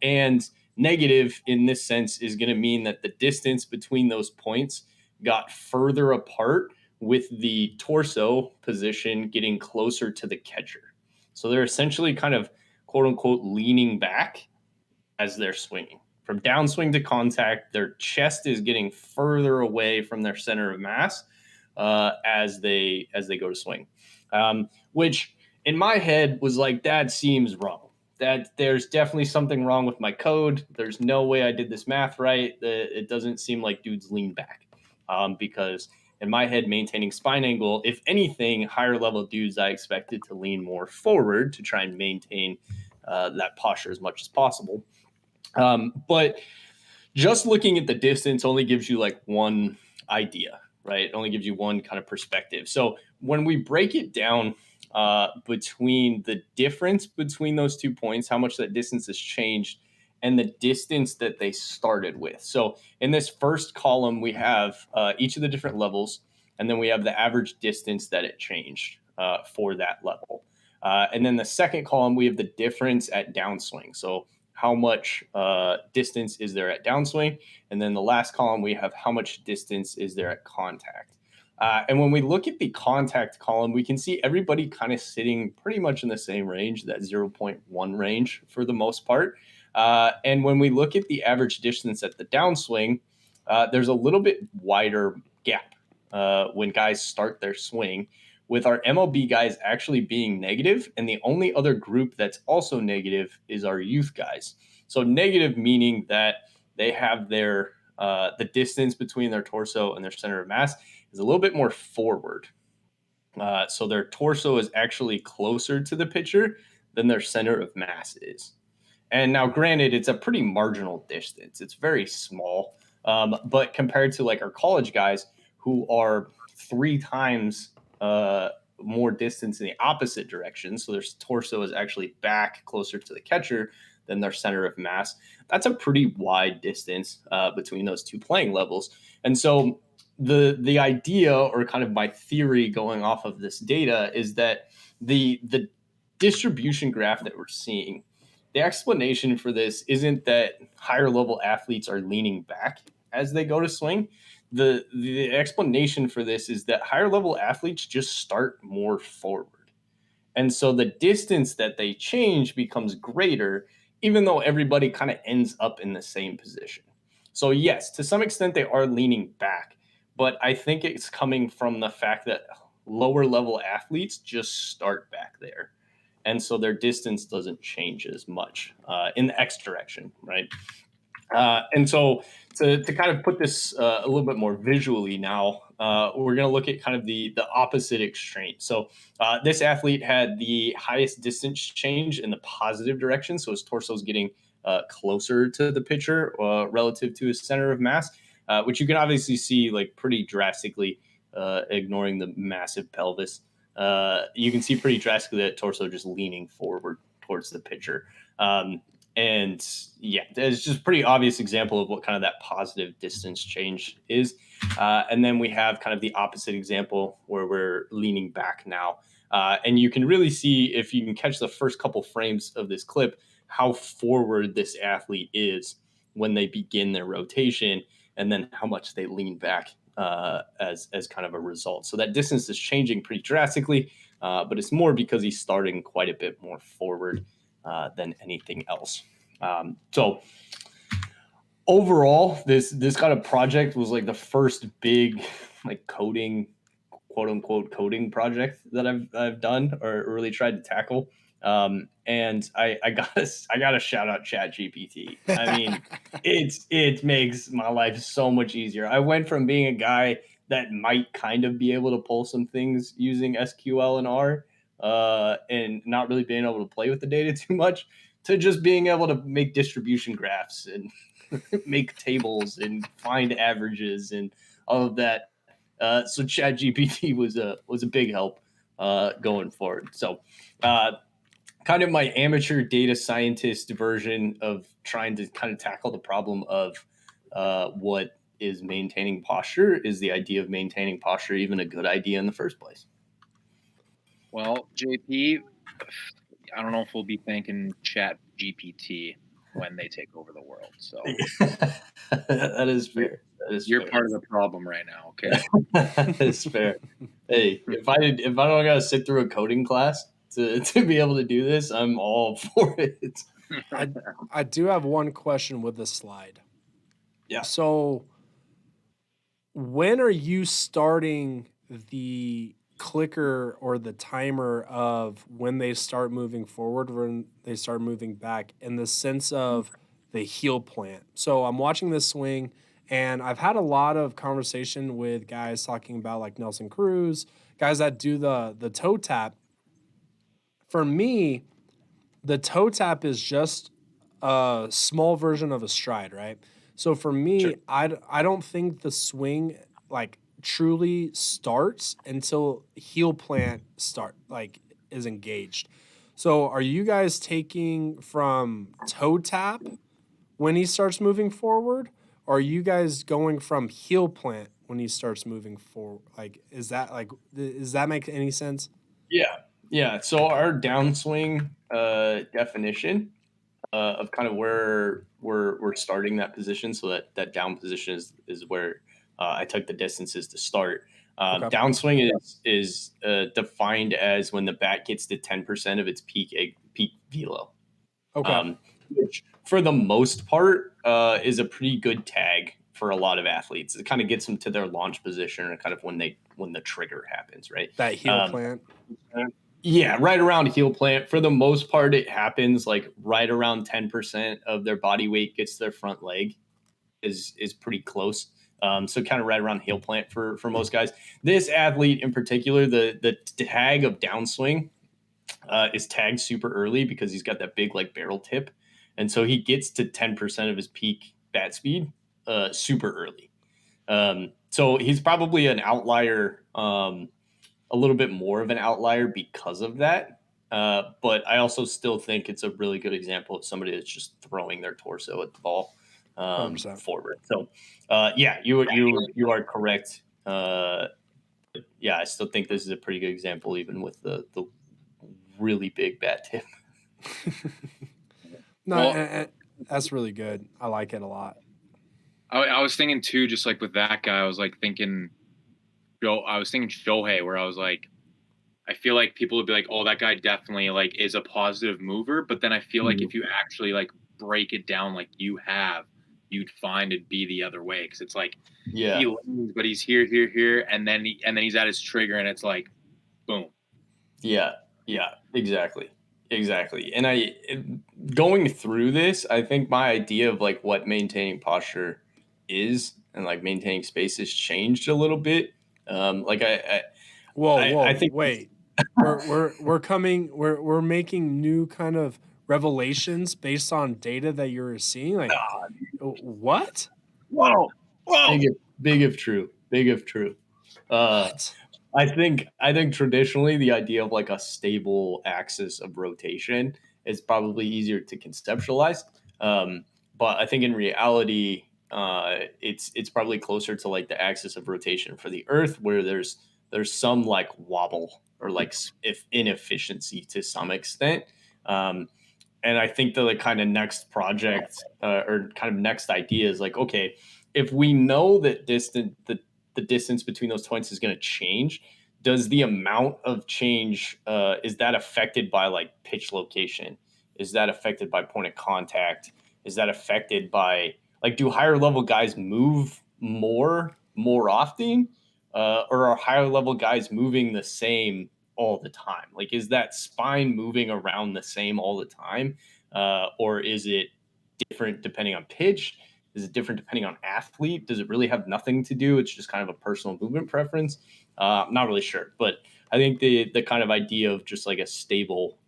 Speaker 2: And negative in this sense is going to mean that the distance between those points got further apart with the torso position getting closer to the catcher. So they're essentially kind of quote unquote leaning back as they're swinging. From downswing to contact, their chest is getting further away from their center of mass as they go to swing, which in my head was like, that seems wrong. That there's definitely something wrong with my code. There's no way I did this math right. It doesn't seem like dudes lean back because in my head, maintaining spine angle, if anything, higher level dudes I expected to lean more forward to try and maintain that posture as much as possible. But just looking at the distance only gives you like one idea, right? It only gives you one kind of perspective. So when we break it down between the difference between those 2 points, how much that distance has changed, and the distance that they started with. So in this first column, we have each of the different levels, and then we have the average distance that it changed for that level. And then the second column, we have the difference at downswing. So how much distance is there at downswing? And then the last column, we have how much distance is there at contact. And when we look at the contact column, we can see everybody kind of sitting pretty much in the same range, that 0.1 range for the most part. And when we look at the average distance at the downswing, there's a little bit wider gap when guys start their swing, with our MLB guys actually being negative. And the only other group that's also negative is our youth guys. So negative meaning that they have their the distance between their torso and their center of mass is a little bit more forward. So their torso is actually closer to the pitcher than their center of mass is. And now, granted, it's a pretty marginal distance. It's very small. But compared to like our college guys who are 3 times more distance in the opposite direction, so their torso is actually back closer to the catcher than their center of mass, that's a pretty wide distance between those two playing levels. And so the idea, or kind of my theory going off of this data, is that the distribution graph that we're seeing, the explanation for this isn't that higher level athletes are leaning back as they go to swing. The explanation for this is that higher level athletes just start more forward. And so the distance that they change becomes greater, even though everybody kind of ends up in the same position. So, yes, to some extent, they are leaning back, but I think it's coming from the fact that lower level athletes just start back there. And so their distance doesn't change as much in the X direction, right? And so to kind of put this a little bit more visually now, we're going to look at kind of the opposite extreme. So this athlete had the highest distance change in the positive direction. So his torso is getting closer to the pitcher relative to his center of mass, which you can obviously see like pretty drastically, ignoring the massive pelvis. You can see pretty drastically that torso just leaning forward towards the pitcher. And yeah, it's just a pretty obvious example of what kind of that positive distance change is. And then we have kind of the opposite example where we're leaning back now. And you can really see, if you can catch the first couple frames of this clip, how forward this athlete is when they begin their rotation, and then how much they lean back as kind of a result. So that distance is changing pretty drastically, but it's more because he's starting quite a bit more forward than anything else. So overall, this kind of project was like the first big like coding, quote unquote coding project that I've done or really tried to tackle. And I gotta shout out Chat GPT. I mean, it makes my life so much easier. I went from being a guy that might kind of be able to pull some things using SQL and R, and not really being able to play with the data too much, to just being able to make distribution graphs and make tables and find averages and all of that. So Chat GPT was a big help going forward. So kind of my amateur data scientist version of trying to kind of tackle the problem of what is maintaining posture. Is the idea of maintaining posture even a good idea in the first place?
Speaker 3: Well, JP, I don't know if we'll be thanking Chat GPT when they take over the world. So
Speaker 2: that is fair.
Speaker 3: You're part of the problem right now. Okay.
Speaker 2: That's fair. Hey, if I don't gotta sit through a coding class to be able to do this, I'm all for it.
Speaker 1: I do have one question with the slide.
Speaker 2: Yeah.
Speaker 1: So when are you starting the clicker or the timer of when they start moving forward, when they start moving back, in the sense of the heel plant? So I'm watching this swing, and I've had a lot of conversation with guys talking about like Nelson Cruz, guys that do the toe tap. For me, the toe tap is just a small version of a stride, right? So for me,
Speaker 2: Sure.
Speaker 1: I don't think the swing like truly starts until heel plant is engaged. So are you guys taking from toe tap when he starts moving forward, or are you guys going from heel plant when he starts moving forward? Does that make any sense?
Speaker 2: Yeah. So our downswing definition of kind of where we're starting that position. So that down position is where I took the distances to start.
Speaker 1: Okay.
Speaker 2: Downswing is defined as when the bat gets to 10% of its peak velo.
Speaker 1: Okay.
Speaker 2: Which for the most part is a pretty good tag for a lot of athletes. It kind of gets them to their launch position, and kind of when the trigger happens, right?
Speaker 1: That heel plant.
Speaker 2: Yeah, right around heel plant. For the most part, it happens like right around 10% of their body weight gets to their front leg is pretty close. So kind of right around heel plant for most guys. This athlete in particular, the tag of downswing is tagged super early because he's got that big like barrel tip, and so he gets to 10% of his peak bat speed super early. So he's probably an outlier, a little bit more of an outlier because of that. But I also still think it's a really good example of somebody that's just throwing their torso at the ball
Speaker 1: 100%.
Speaker 2: forward. So yeah, you are correct. Yeah, I still think this is a pretty good example, even with the really big bat tip.
Speaker 1: No,
Speaker 3: Well,
Speaker 1: and that's really good. I like it a lot.
Speaker 3: I was thinking too, just like with that guy, I was like thinking I was thinking Shohei, where I was like, I feel like people would be like, oh, that guy definitely like is a positive mover. But then I feel like if you actually like break it down like you have, you'd find it'd be the other way. Cause it's like
Speaker 2: Yeah,
Speaker 3: he leans, but he's here, and then he's at his trigger and it's like boom.
Speaker 2: yeah, exactly, And going through this, I think my idea of like what maintaining posture is and like maintaining space has changed a little bit. Like
Speaker 1: Whoa,
Speaker 2: I
Speaker 1: whoa,
Speaker 2: think
Speaker 1: wait. We're making new kind of revelations based on data that you're seeing. Like, what?
Speaker 3: Whoa, whoa.
Speaker 2: big if true, Uh,
Speaker 1: What?
Speaker 2: I think traditionally the idea of like a stable axis of rotation is probably easier to conceptualize. But I think in reality, it's probably closer to like the axis of rotation for the Earth, where there's some like wobble or like if inefficiency to some extent. Um, and I think the like, kind of next project or kind of next idea is like, okay, if we know that the distance between those points is going to change, does the amount of change is that affected by like pitch location? Is that affected by point of contact? Is that affected by like do higher level guys move more often, or are higher level guys moving the same all the time? Like, is that spine moving around the same all the time, or is it different depending on pitch? Is it different depending on athlete? Does it really have nothing to do? It's just kind of a personal movement preference. I'm not really sure, but I think the kind of idea of just like a stable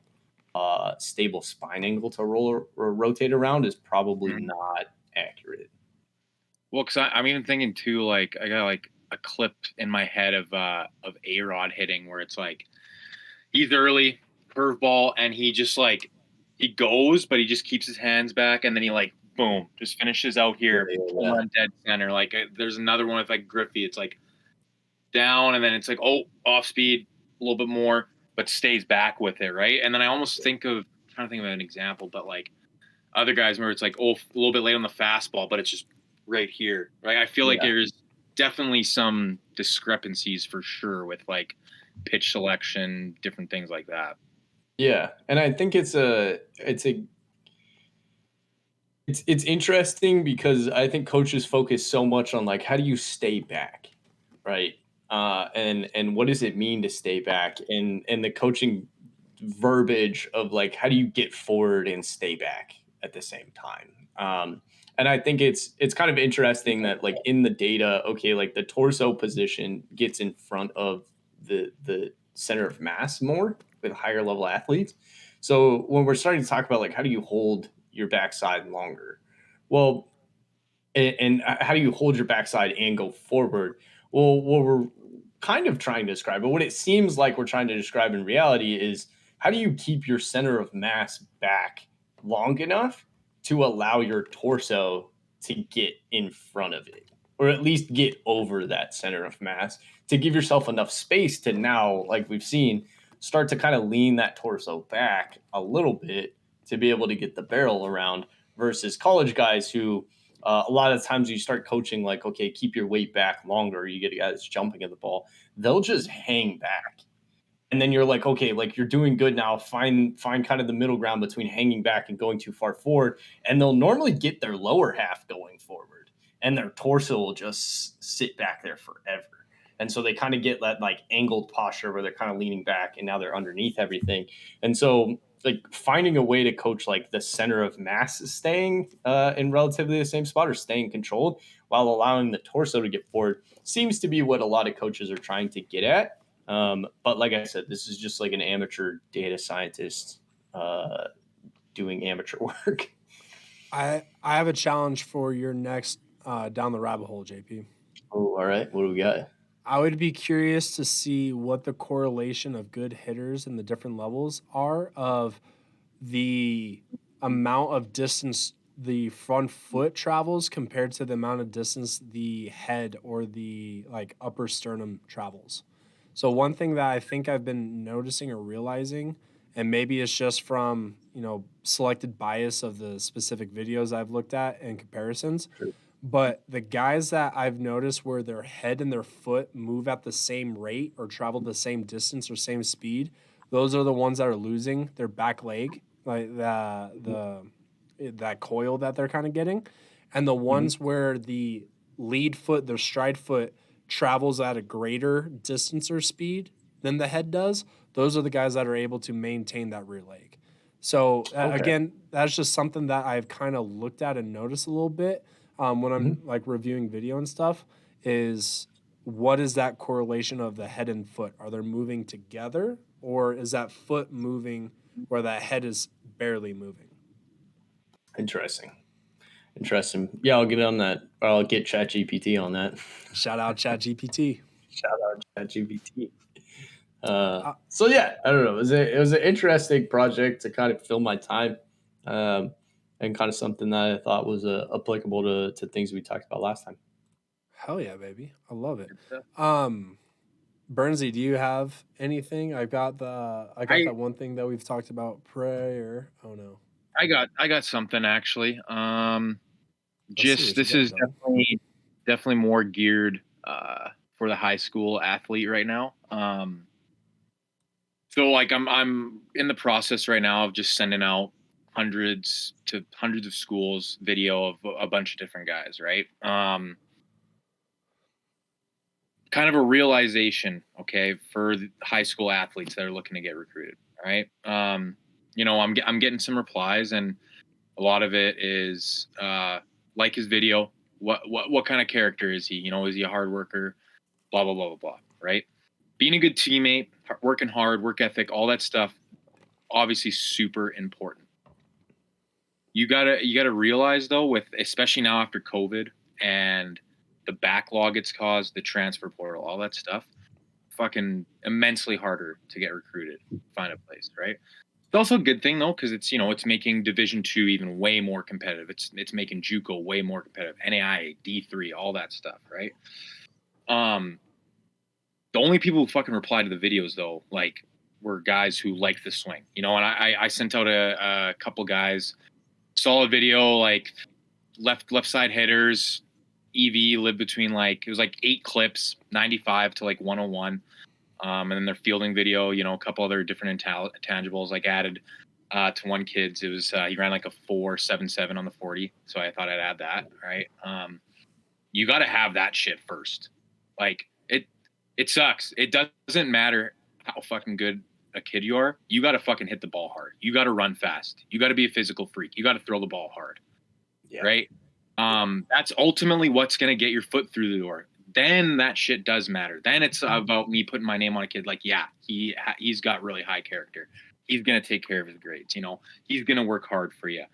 Speaker 2: spine angle to roll or rotate around is probably not accurate.
Speaker 3: Well, because I'm even thinking too, like I got like a clip in my head of A-Rod hitting where it's like he's early curveball and he just like he goes, but he just keeps his hands back and then he like boom just finishes out here,
Speaker 2: Yeah.
Speaker 3: on dead center. Like there's another one with like Griffey. It's like down and then it's like off speed a little bit more, but stays back with it, right? And then I almost think of trying to think of an example, but like other guys where it's like a little bit late on the fastball, but it's just right here, right? I feel like there's definitely some discrepancies for sure with like pitch selection, different things like that.
Speaker 2: Yeah, and I think it's interesting because I think coaches focus so much on like how do you stay back, right? And what does it mean to stay back? And the coaching verbiage of like how do you get forward and stay back at the same time? And I think it's kind of interesting that like in the data, okay, like the torso position gets in front of the center of mass more with higher level athletes. So when we're starting to talk about like how do you hold your backside longer, well, and how do you hold your backside and go forward? Well, what we're kind of trying to describe, but what it seems like we're trying to describe in reality is how do you keep your center of mass back long enough to allow your torso to get in front of it, or at least get over that center of mass to give yourself enough space to now, like we've seen, start to kind of lean that torso back a little bit to be able to get the barrel around versus college guys who a lot of times you start coaching like, okay, keep your weight back longer. You get a guy that's jumping at the ball. They'll just hang back. And then you're like, okay, like you're doing good now. Find kind of the middle ground between hanging back and going too far forward. And they'll normally get their lower half going forward. And their torso will just sit back there forever. And so they kind of get that like angled posture where they're kind of leaning back and now they're underneath everything. And so like finding a way to coach like the center of mass staying in relatively the same spot or staying controlled while allowing the torso to get forward seems to be what a lot of coaches are trying to get at. But like I said, this is just like an amateur data scientist doing amateur work.
Speaker 1: I have a challenge for your next down the rabbit hole, JP.
Speaker 2: Oh, all right. What do we got?
Speaker 1: I would be curious to see what the correlation of good hitters in the different levels are of the amount of distance the front foot travels compared to the amount of distance the head or the like upper sternum travels. So one thing that I think I've been noticing or realizing, and maybe it's just from, selected bias of the specific videos I've looked at and comparisons,
Speaker 2: Sure.
Speaker 1: but the guys that I've noticed where their head and their foot move at the same rate or travel the same distance or same speed, those are the ones that are losing their back leg, like that coil that they're kind of getting. And the
Speaker 2: Mhm.
Speaker 1: ones where the lead foot, their stride foot travels at a greater distance or speed than the head does, those are the guys that are able to maintain that rear leg. So
Speaker 2: Okay.
Speaker 1: again, that's just something that I've kind of looked at and noticed a little bit when I'm
Speaker 2: Mhm.
Speaker 1: like reviewing video and stuff. Is what is that correlation of the head and foot? Are they moving together, or is that foot moving where that head is barely moving?
Speaker 2: Interesting. Interesting. Yeah, I'll get on that. Or I'll get ChatGPT on that.
Speaker 1: Shout out ChatGPT.
Speaker 2: Shout out ChatGPT.
Speaker 1: Uh,
Speaker 2: So yeah, I don't know. It was an interesting project to kind of fill my time, and kind of something that I thought was applicable to things we talked about last time.
Speaker 1: Hell yeah, baby! I love it.
Speaker 3: Good stuff.
Speaker 1: Bernsey, do you have anything? I got
Speaker 3: I
Speaker 1: that one thing that we've talked about. Prayer. Oh no.
Speaker 3: I got something actually.
Speaker 1: Let's see
Speaker 3: Just
Speaker 1: what you
Speaker 3: this
Speaker 1: got,
Speaker 3: is
Speaker 1: brother.
Speaker 3: definitely more geared for the high school athlete right now. So like I'm in the process right now of just sending out hundreds of schools video of a bunch of different guys, right? Kind of a realization, okay, for the high school athletes that are looking to get recruited, right? I'm getting some replies, and a lot of it is like his video. What kind of character is he? Is he a hard worker? Blah blah blah blah blah. Right? Being a good teammate, working hard, work ethic, all that stuff, obviously super important. You gotta realize though, with especially now after COVID and the backlog it's caused, the transfer portal, all that stuff, fucking immensely harder to get recruited, find a place, right? It's also a good thing though, because it's making Division 2 even way more competitive. It's making JUCO way more competitive. NAI, D3, all that stuff, right? Um, the only people who fucking replied to the videos though, like, were guys who liked the swing, and I sent out a couple guys, solid video, like left side hitters, EV lived between like it was like 8 clips, 95 to like 101. And then their fielding video, a couple other different intangibles like added to one kid's. It was he ran like a 4.77 on the 40, so I thought I'd add that. Right, you got to have that shit first. Like it sucks. It doesn't matter how fucking good a kid you are. You got to fucking hit the ball hard. You got to run fast. You got to be a physical freak. You got to throw the ball hard.
Speaker 2: Yeah.
Speaker 3: Right. That's ultimately what's gonna get your foot through the door. Then that shit does matter. Then it's about me putting my name on a kid. Like, yeah, he's got really high character. He's gonna take care of his grades. He's gonna work hard for you.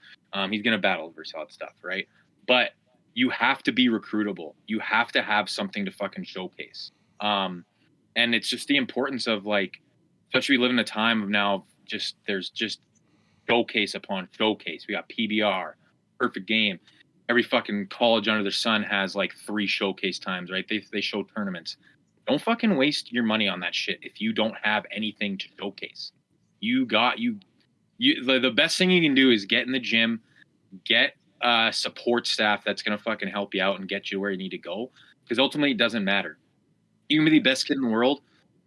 Speaker 3: He's gonna battle over solid stuff, right? But you have to be recruitable. You have to have something to fucking showcase. And it's just the importance of like, especially we live in a time of now. There's just showcase upon showcase. We got PBR, perfect game. Every fucking college under the sun has like 3 showcase times, right? They show tournaments. Don't fucking waste your money on that shit if you don't have anything to showcase. The best thing you can do is get in the gym, get support staff that's gonna fucking help you out and get you where you need to go. Because ultimately it doesn't matter. You can be the best kid in the world.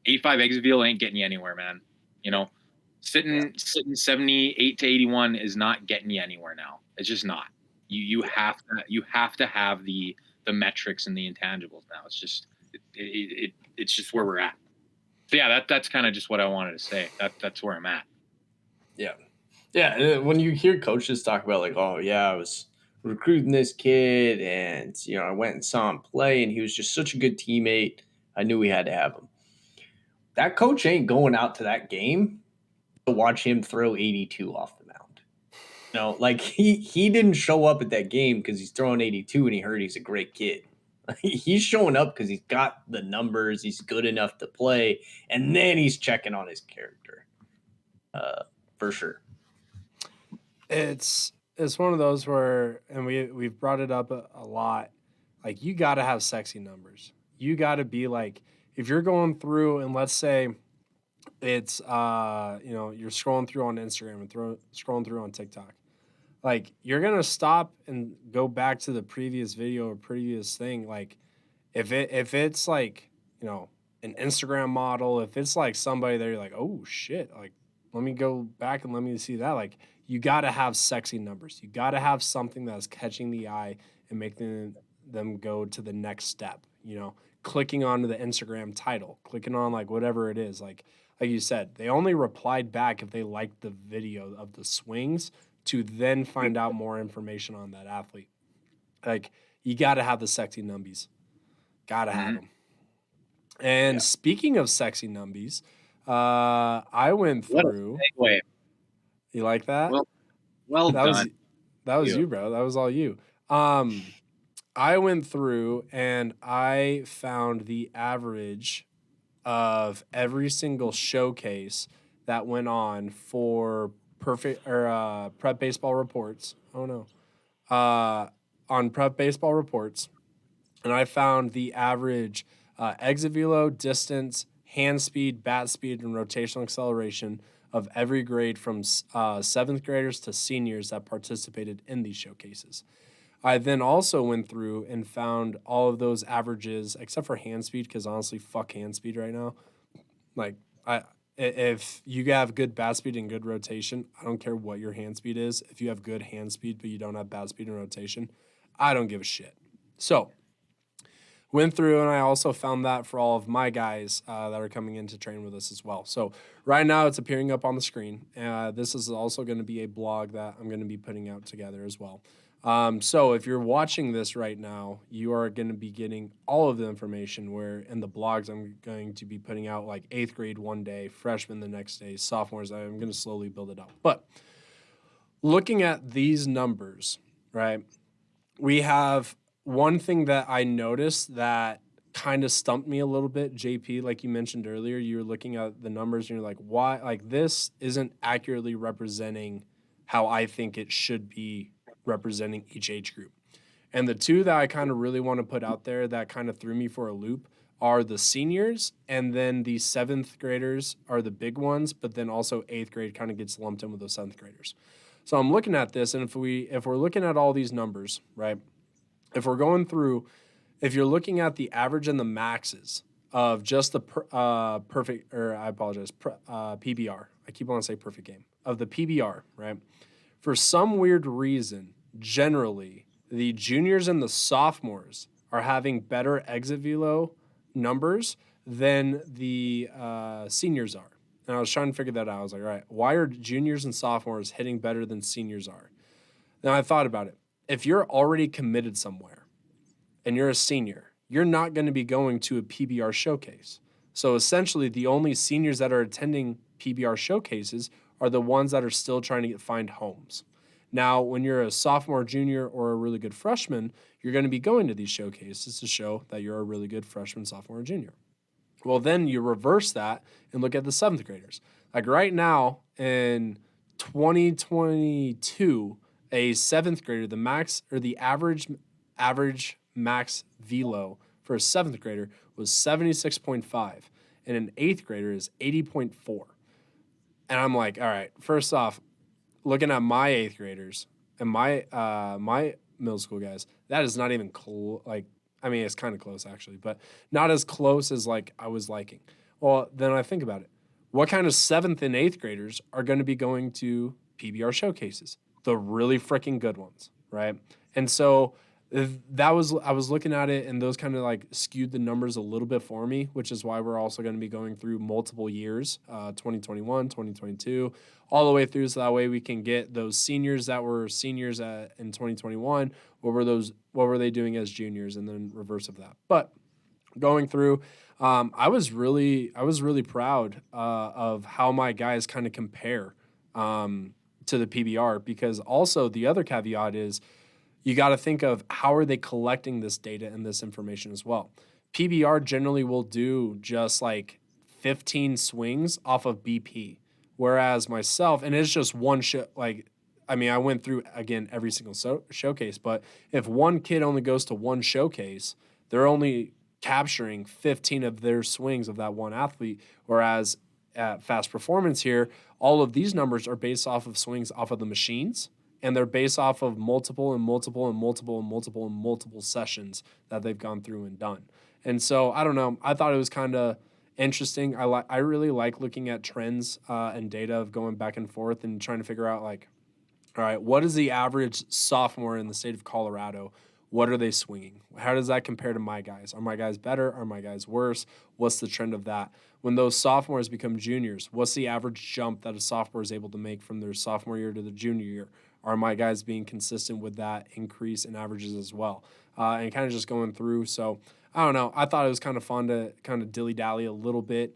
Speaker 3: 85 exit veal ain't getting you anywhere, man. Sitting 78 to 81 is not getting you anywhere now. It's just not. You have to have the metrics and the intangibles now. it's just where we're at. So yeah, that's kind of just what I wanted to say. That's where I'm at.
Speaker 2: Yeah. Yeah. When you hear coaches talk about like, oh yeah, I was recruiting this kid and I went and saw him play and he was just such a good teammate. I knew we had to have him. That coach ain't going out to that game to watch him throw 82 off the mound. Like he didn't show up at that game because he's throwing 82 and he heard he's a great kid. He's showing up because he's got the numbers, he's good enough to play, and then he's checking on his character. For sure.
Speaker 1: It's one of those where, and we've brought it up a lot. Like, you got to have sexy numbers. You got to be like, if you're going through and let's say it's you're scrolling through on Instagram and scrolling through on TikTok, like, you're gonna stop and go back to the previous video or previous thing. Like, if it's like, an Instagram model, if it's like somebody that you're like, oh shit, like, let me go back and let me see that. Like, you got to have sexy numbers. You got to have something that's catching the eye and making them go to the next step. Clicking onto the Instagram title, clicking on like whatever it is. Like you said, they only replied back if they liked the video of the swings to then find out more information on that athlete. Like, you got to have the sexy numbies. Got to have them. And speaking of sexy numbies, I went through. You like that?
Speaker 3: Well
Speaker 1: that
Speaker 3: done.
Speaker 1: That was you, bro. That was all you. I went through and I found the average of every single showcase that went on for Prep Baseball Reports. Oh no. On Prep Baseball Reports, and I found the average exit velo, distance, hand speed, bat speed, and rotational acceleration of every grade from 7th graders to seniors that participated in these showcases. I then also went through and found all of those averages, except for hand speed, because honestly, fuck hand speed right now. Like, if you have good bat speed and good rotation, I don't care what your hand speed is. If you have good hand speed but you don't have bat speed and rotation, I don't give a shit. So, went through and I also found that for all of my guys that are coming in to train with us as well. So right now it's appearing up on the screen. This is also going to be a blog that I'm going to be putting out together as well. So if you're watching this right now, you are going to be getting all of the information where in the blogs I'm going to be putting out like 8th grade one day, freshmen the next day, sophomores. I'm going to slowly build it up. But looking at these numbers, right, we have one thing that I noticed that kind of stumped me a little bit, JP, like you mentioned earlier. You were looking at the numbers and you're like, why? Like, this isn't accurately representing how I think it should be representing each age group. And the two that I kind of really want to put out there that kind of threw me for a loop are the seniors, and then the 7th graders are the big ones, but then also 8th grade kind of gets lumped in with those 7th graders. So I'm looking at this, and if we're looking at all these numbers, right? If we're going through, if you're looking at the average and the maxes of just the perfect, or I apologize, PBR. I keep wanting to say perfect game of the PBR, right? For some weird reason, generally, the juniors and the sophomores are having better exit velo numbers than the seniors are. And I was trying to figure that out. I was like, all right, why are juniors and sophomores hitting better than seniors are? Then I thought about it. If you're already committed somewhere and you're a senior, you're not going to be going to a PBR showcase. So essentially, the only seniors that are attending PBR showcases are the ones that are still trying to find homes. Now, when you're a sophomore, junior, or a really good freshman, you're going to be going to these showcases to show that you're a really good freshman, sophomore, or junior. Well, then you reverse that and look at the 7th graders. Like right now in 2022, a 7th grader, the max or the average max velo for a 7th grader was 76.5, and an 8th grader is 80.4. And I'm like, all right, first off, looking at my 8th graders and my my middle school guys, that is not even it's kind of close actually, but not as close as like I was liking. Well, then I think about it. What kind of 7th and 8th graders are going to be going to PBR showcases? The really freaking good ones, right? And so that was I was looking at it, and those kind of like skewed the numbers a little bit for me, which is why we're also going to be going through multiple years, 2021, 2022, all the way through, so that way we can get those seniors that were seniors in 2021. What were they doing as juniors, and then reverse of that. But going through, I was really proud of how my guys kind of compare to the PBR, because also the other caveat is you got to think of how are they collecting this data and this information as well. PBR generally will do just like 15 swings off of BP, whereas myself, and it's just one show. Like, I mean, I went through again every single showcase, but if one kid only goes to one showcase, they're only capturing 15 of their swings of that one athlete. Whereas at Fast Performance here, all of these numbers are based off of swings off of the machines, and they're based off of multiple and multiple and multiple and multiple and multiple sessions that they've gone through and done. And so I don't know. I thought it was kind of interesting. I really like looking at trends and data of going back and forth and trying to figure out like, all right, what is the average sophomore in the state of Colorado? What are they swinging? How does that compare to my guys? Are my guys better? Are my guys worse? What's the trend of that? When those sophomores become juniors, what's the average jump that a sophomore is able to make from their sophomore year to their junior year? Are my guys being consistent with that increase in averages as well? And kind of just going through. So I don't know. I thought it was kind of fun to kind of dilly-dally a little bit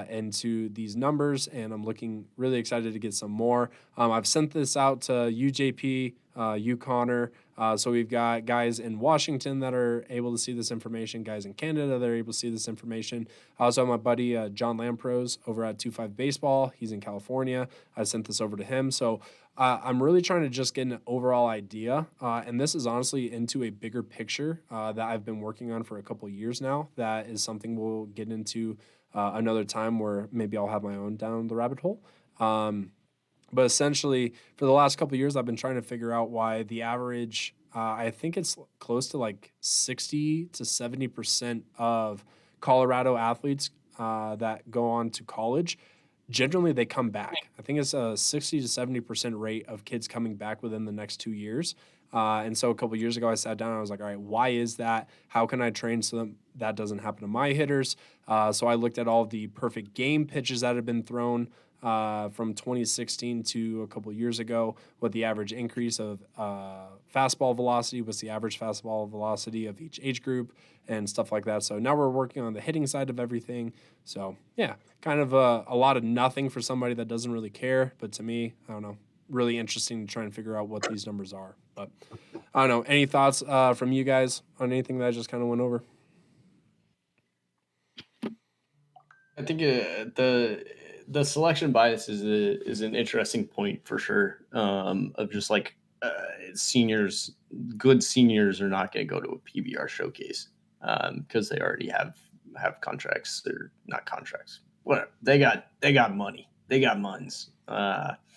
Speaker 1: into these numbers, and I'm looking really excited to get some more. I've sent this out to UJP, you, Connor. So we've got guys in Washington that are able to see this information, guys in Canada that are able to see this information. I also have my buddy John Lampros over at 25 Baseball. He's in California. I sent this over to him. So I'm really trying to just get an overall idea. And this is honestly into a bigger picture that I've been working on for a couple years now. That is something we'll get into another time where maybe I'll have my own down the rabbit hole. But essentially, for the last couple of years, I've been trying to figure out why the average, I think it's close to like 60 to 70% of Colorado athletes that go on to college, generally they come back. I think it's a 60 to 70% rate of kids coming back within the next 2 years. And so a couple of years ago, I sat down and I was like, all right, why is that? How can I train so that doesn't happen to my hitters? So I looked at all the perfect game pitches that had been thrown from 2016 to a couple of years ago, what the average increase of fastball velocity, what's the average fastball velocity of each age group, and stuff like that. So now we're working on the hitting side of everything. So yeah, kind of a lot of nothing for somebody that doesn't really care. But to me, I don't know, really interesting to try and figure out what these numbers are. But I don't know, any thoughts from you guys on anything that I just kind of went over?
Speaker 2: I think the selection bias is an interesting point for sure. Of just like seniors, good seniors are not going to go to a PBR showcase because they already have contracts. They're not contracts. What they got money. They got muns.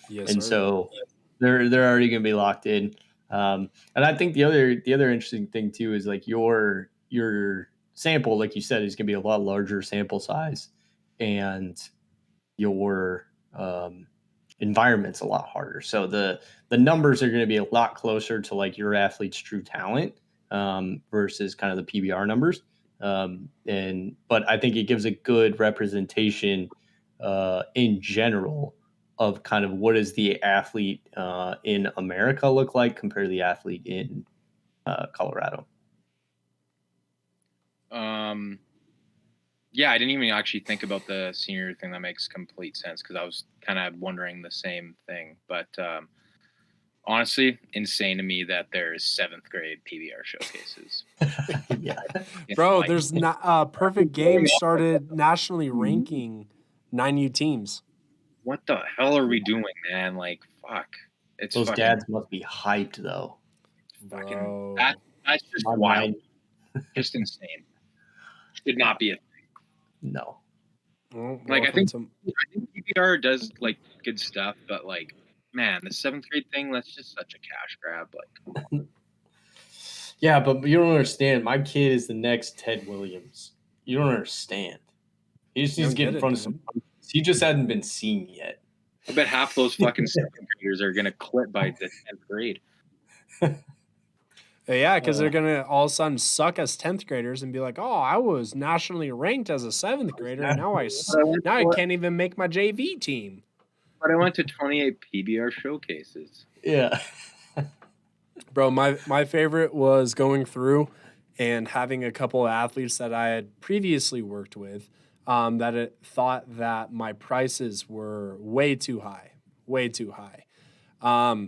Speaker 1: Yes,
Speaker 2: and
Speaker 1: sir.
Speaker 2: so they're already going to be locked in. And I think the other interesting thing too is like your sample, like you said, is going to be a lot larger sample size, and your environment's a lot harder. So the numbers are going to be a lot closer to like your athlete's true talent versus kind of the PBR numbers. But I think it gives a good representation in general of kind of what does the athlete in America look like compared to the athlete in Colorado.
Speaker 3: Yeah, I didn't even actually think about the senior thing. That makes complete sense because I was kind of wondering the same thing. But honestly, insane to me that there's 7th grade PBR showcases.
Speaker 2: Yeah,
Speaker 1: Bro, there's not Perfect Game started nationally ranking 9U teams.
Speaker 3: What the hell are we doing, man? Like, fuck. It's
Speaker 2: those
Speaker 3: fucking,
Speaker 2: dads must be hyped though.
Speaker 3: fucking
Speaker 1: Bro.
Speaker 3: that's just
Speaker 2: My
Speaker 3: wild.
Speaker 2: mind-
Speaker 3: Just insane. Should not be a thing.
Speaker 2: No.
Speaker 1: Well,
Speaker 3: Like, I
Speaker 1: welcome
Speaker 3: think PBR does like good stuff, but like, man, the 7th grade thing, that's just such a cash grab. Like,
Speaker 2: Yeah, but you don't understand. My kid is the next Ted Williams. You don't understand. He just needs to get in front of some. He just hadn't been seen yet.
Speaker 3: I bet half those fucking 7th graders are gonna quit by the 10th grade.
Speaker 1: Yeah, because they're
Speaker 2: Uh,
Speaker 1: gonna all of a sudden suck as 10th graders and be like, "Oh, I was nationally ranked as a 7th grader, and
Speaker 3: But I went
Speaker 1: now I
Speaker 3: to,
Speaker 1: can't even make my JV team."
Speaker 3: but I went to 28 PBR showcases.
Speaker 2: yeah.
Speaker 1: Bro, my favorite was going through and having a couple of athletes that I had previously worked with that it thought that my prices were way too high, way too high.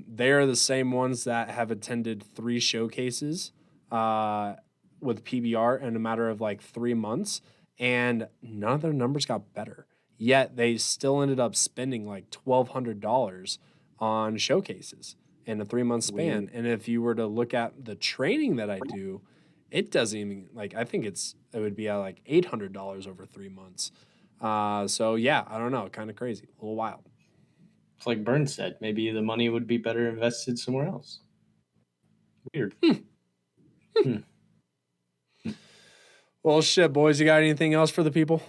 Speaker 1: They are the same ones that have attended 3 showcases uh, with PBR in a matter of like 3 months, and none of their numbers got better. Yet they still ended up spending like $1,200 on showcases in a 3 month
Speaker 2: Weird.
Speaker 1: span. And if you were to look at the training that I do, it doesn't even like I think it would be at like $800 over 3 months. So yeah, I don't know, kind of crazy, a little wild.
Speaker 2: It's like Burns said. Maybe the money would be better invested somewhere else. Weird. Hmm.
Speaker 1: Well, shit, boys, you got anything else for the people?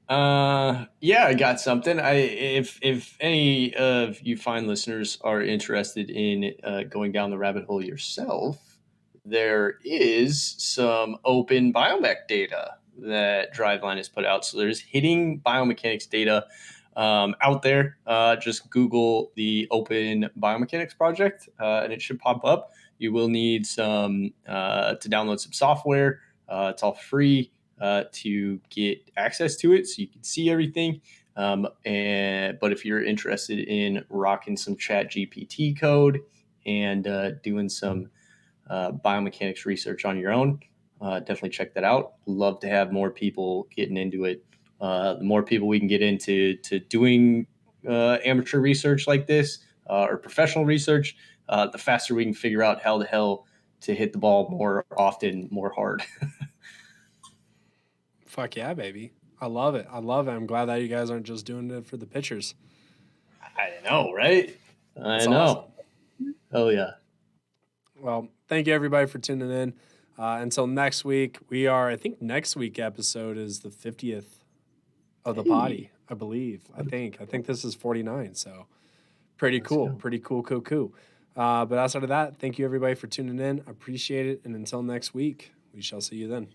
Speaker 2: Yeah, I got something. If any of you fine listeners are interested in going down the rabbit hole yourself, there is some open biomech data that Driveline has put out. So there's hitting biomechanics data out there. Just Google the Open Biomechanics Project, and it should pop up. You will need some to download some software. It's all free to get access to it, so you can see everything. But if you're interested in rocking some Chat GPT code and doing some biomechanics research on your own, definitely check that out. Love to have more people getting into it. The more people we can get into doing amateur research like this or professional research, the faster we can figure out how the hell to hit the ball more often, more hard.
Speaker 1: Fuck yeah, baby. I love it. I love it. I'm glad that you guys aren't just doing it for the pictures.
Speaker 2: I know, right?
Speaker 1: That's
Speaker 2: I
Speaker 1: awesome.
Speaker 2: know. Oh yeah.
Speaker 1: Well, thank you everybody for tuning in. Until next week, I think next week episode is the 50th of the
Speaker 2: Hey,
Speaker 1: potty, I believe. I think this is 49. So pretty
Speaker 2: let's
Speaker 1: cool.
Speaker 2: go.
Speaker 1: Pretty cool, cool, cool. But outside of that, thank you everybody for tuning in. I appreciate it. And until next week, we shall see you then.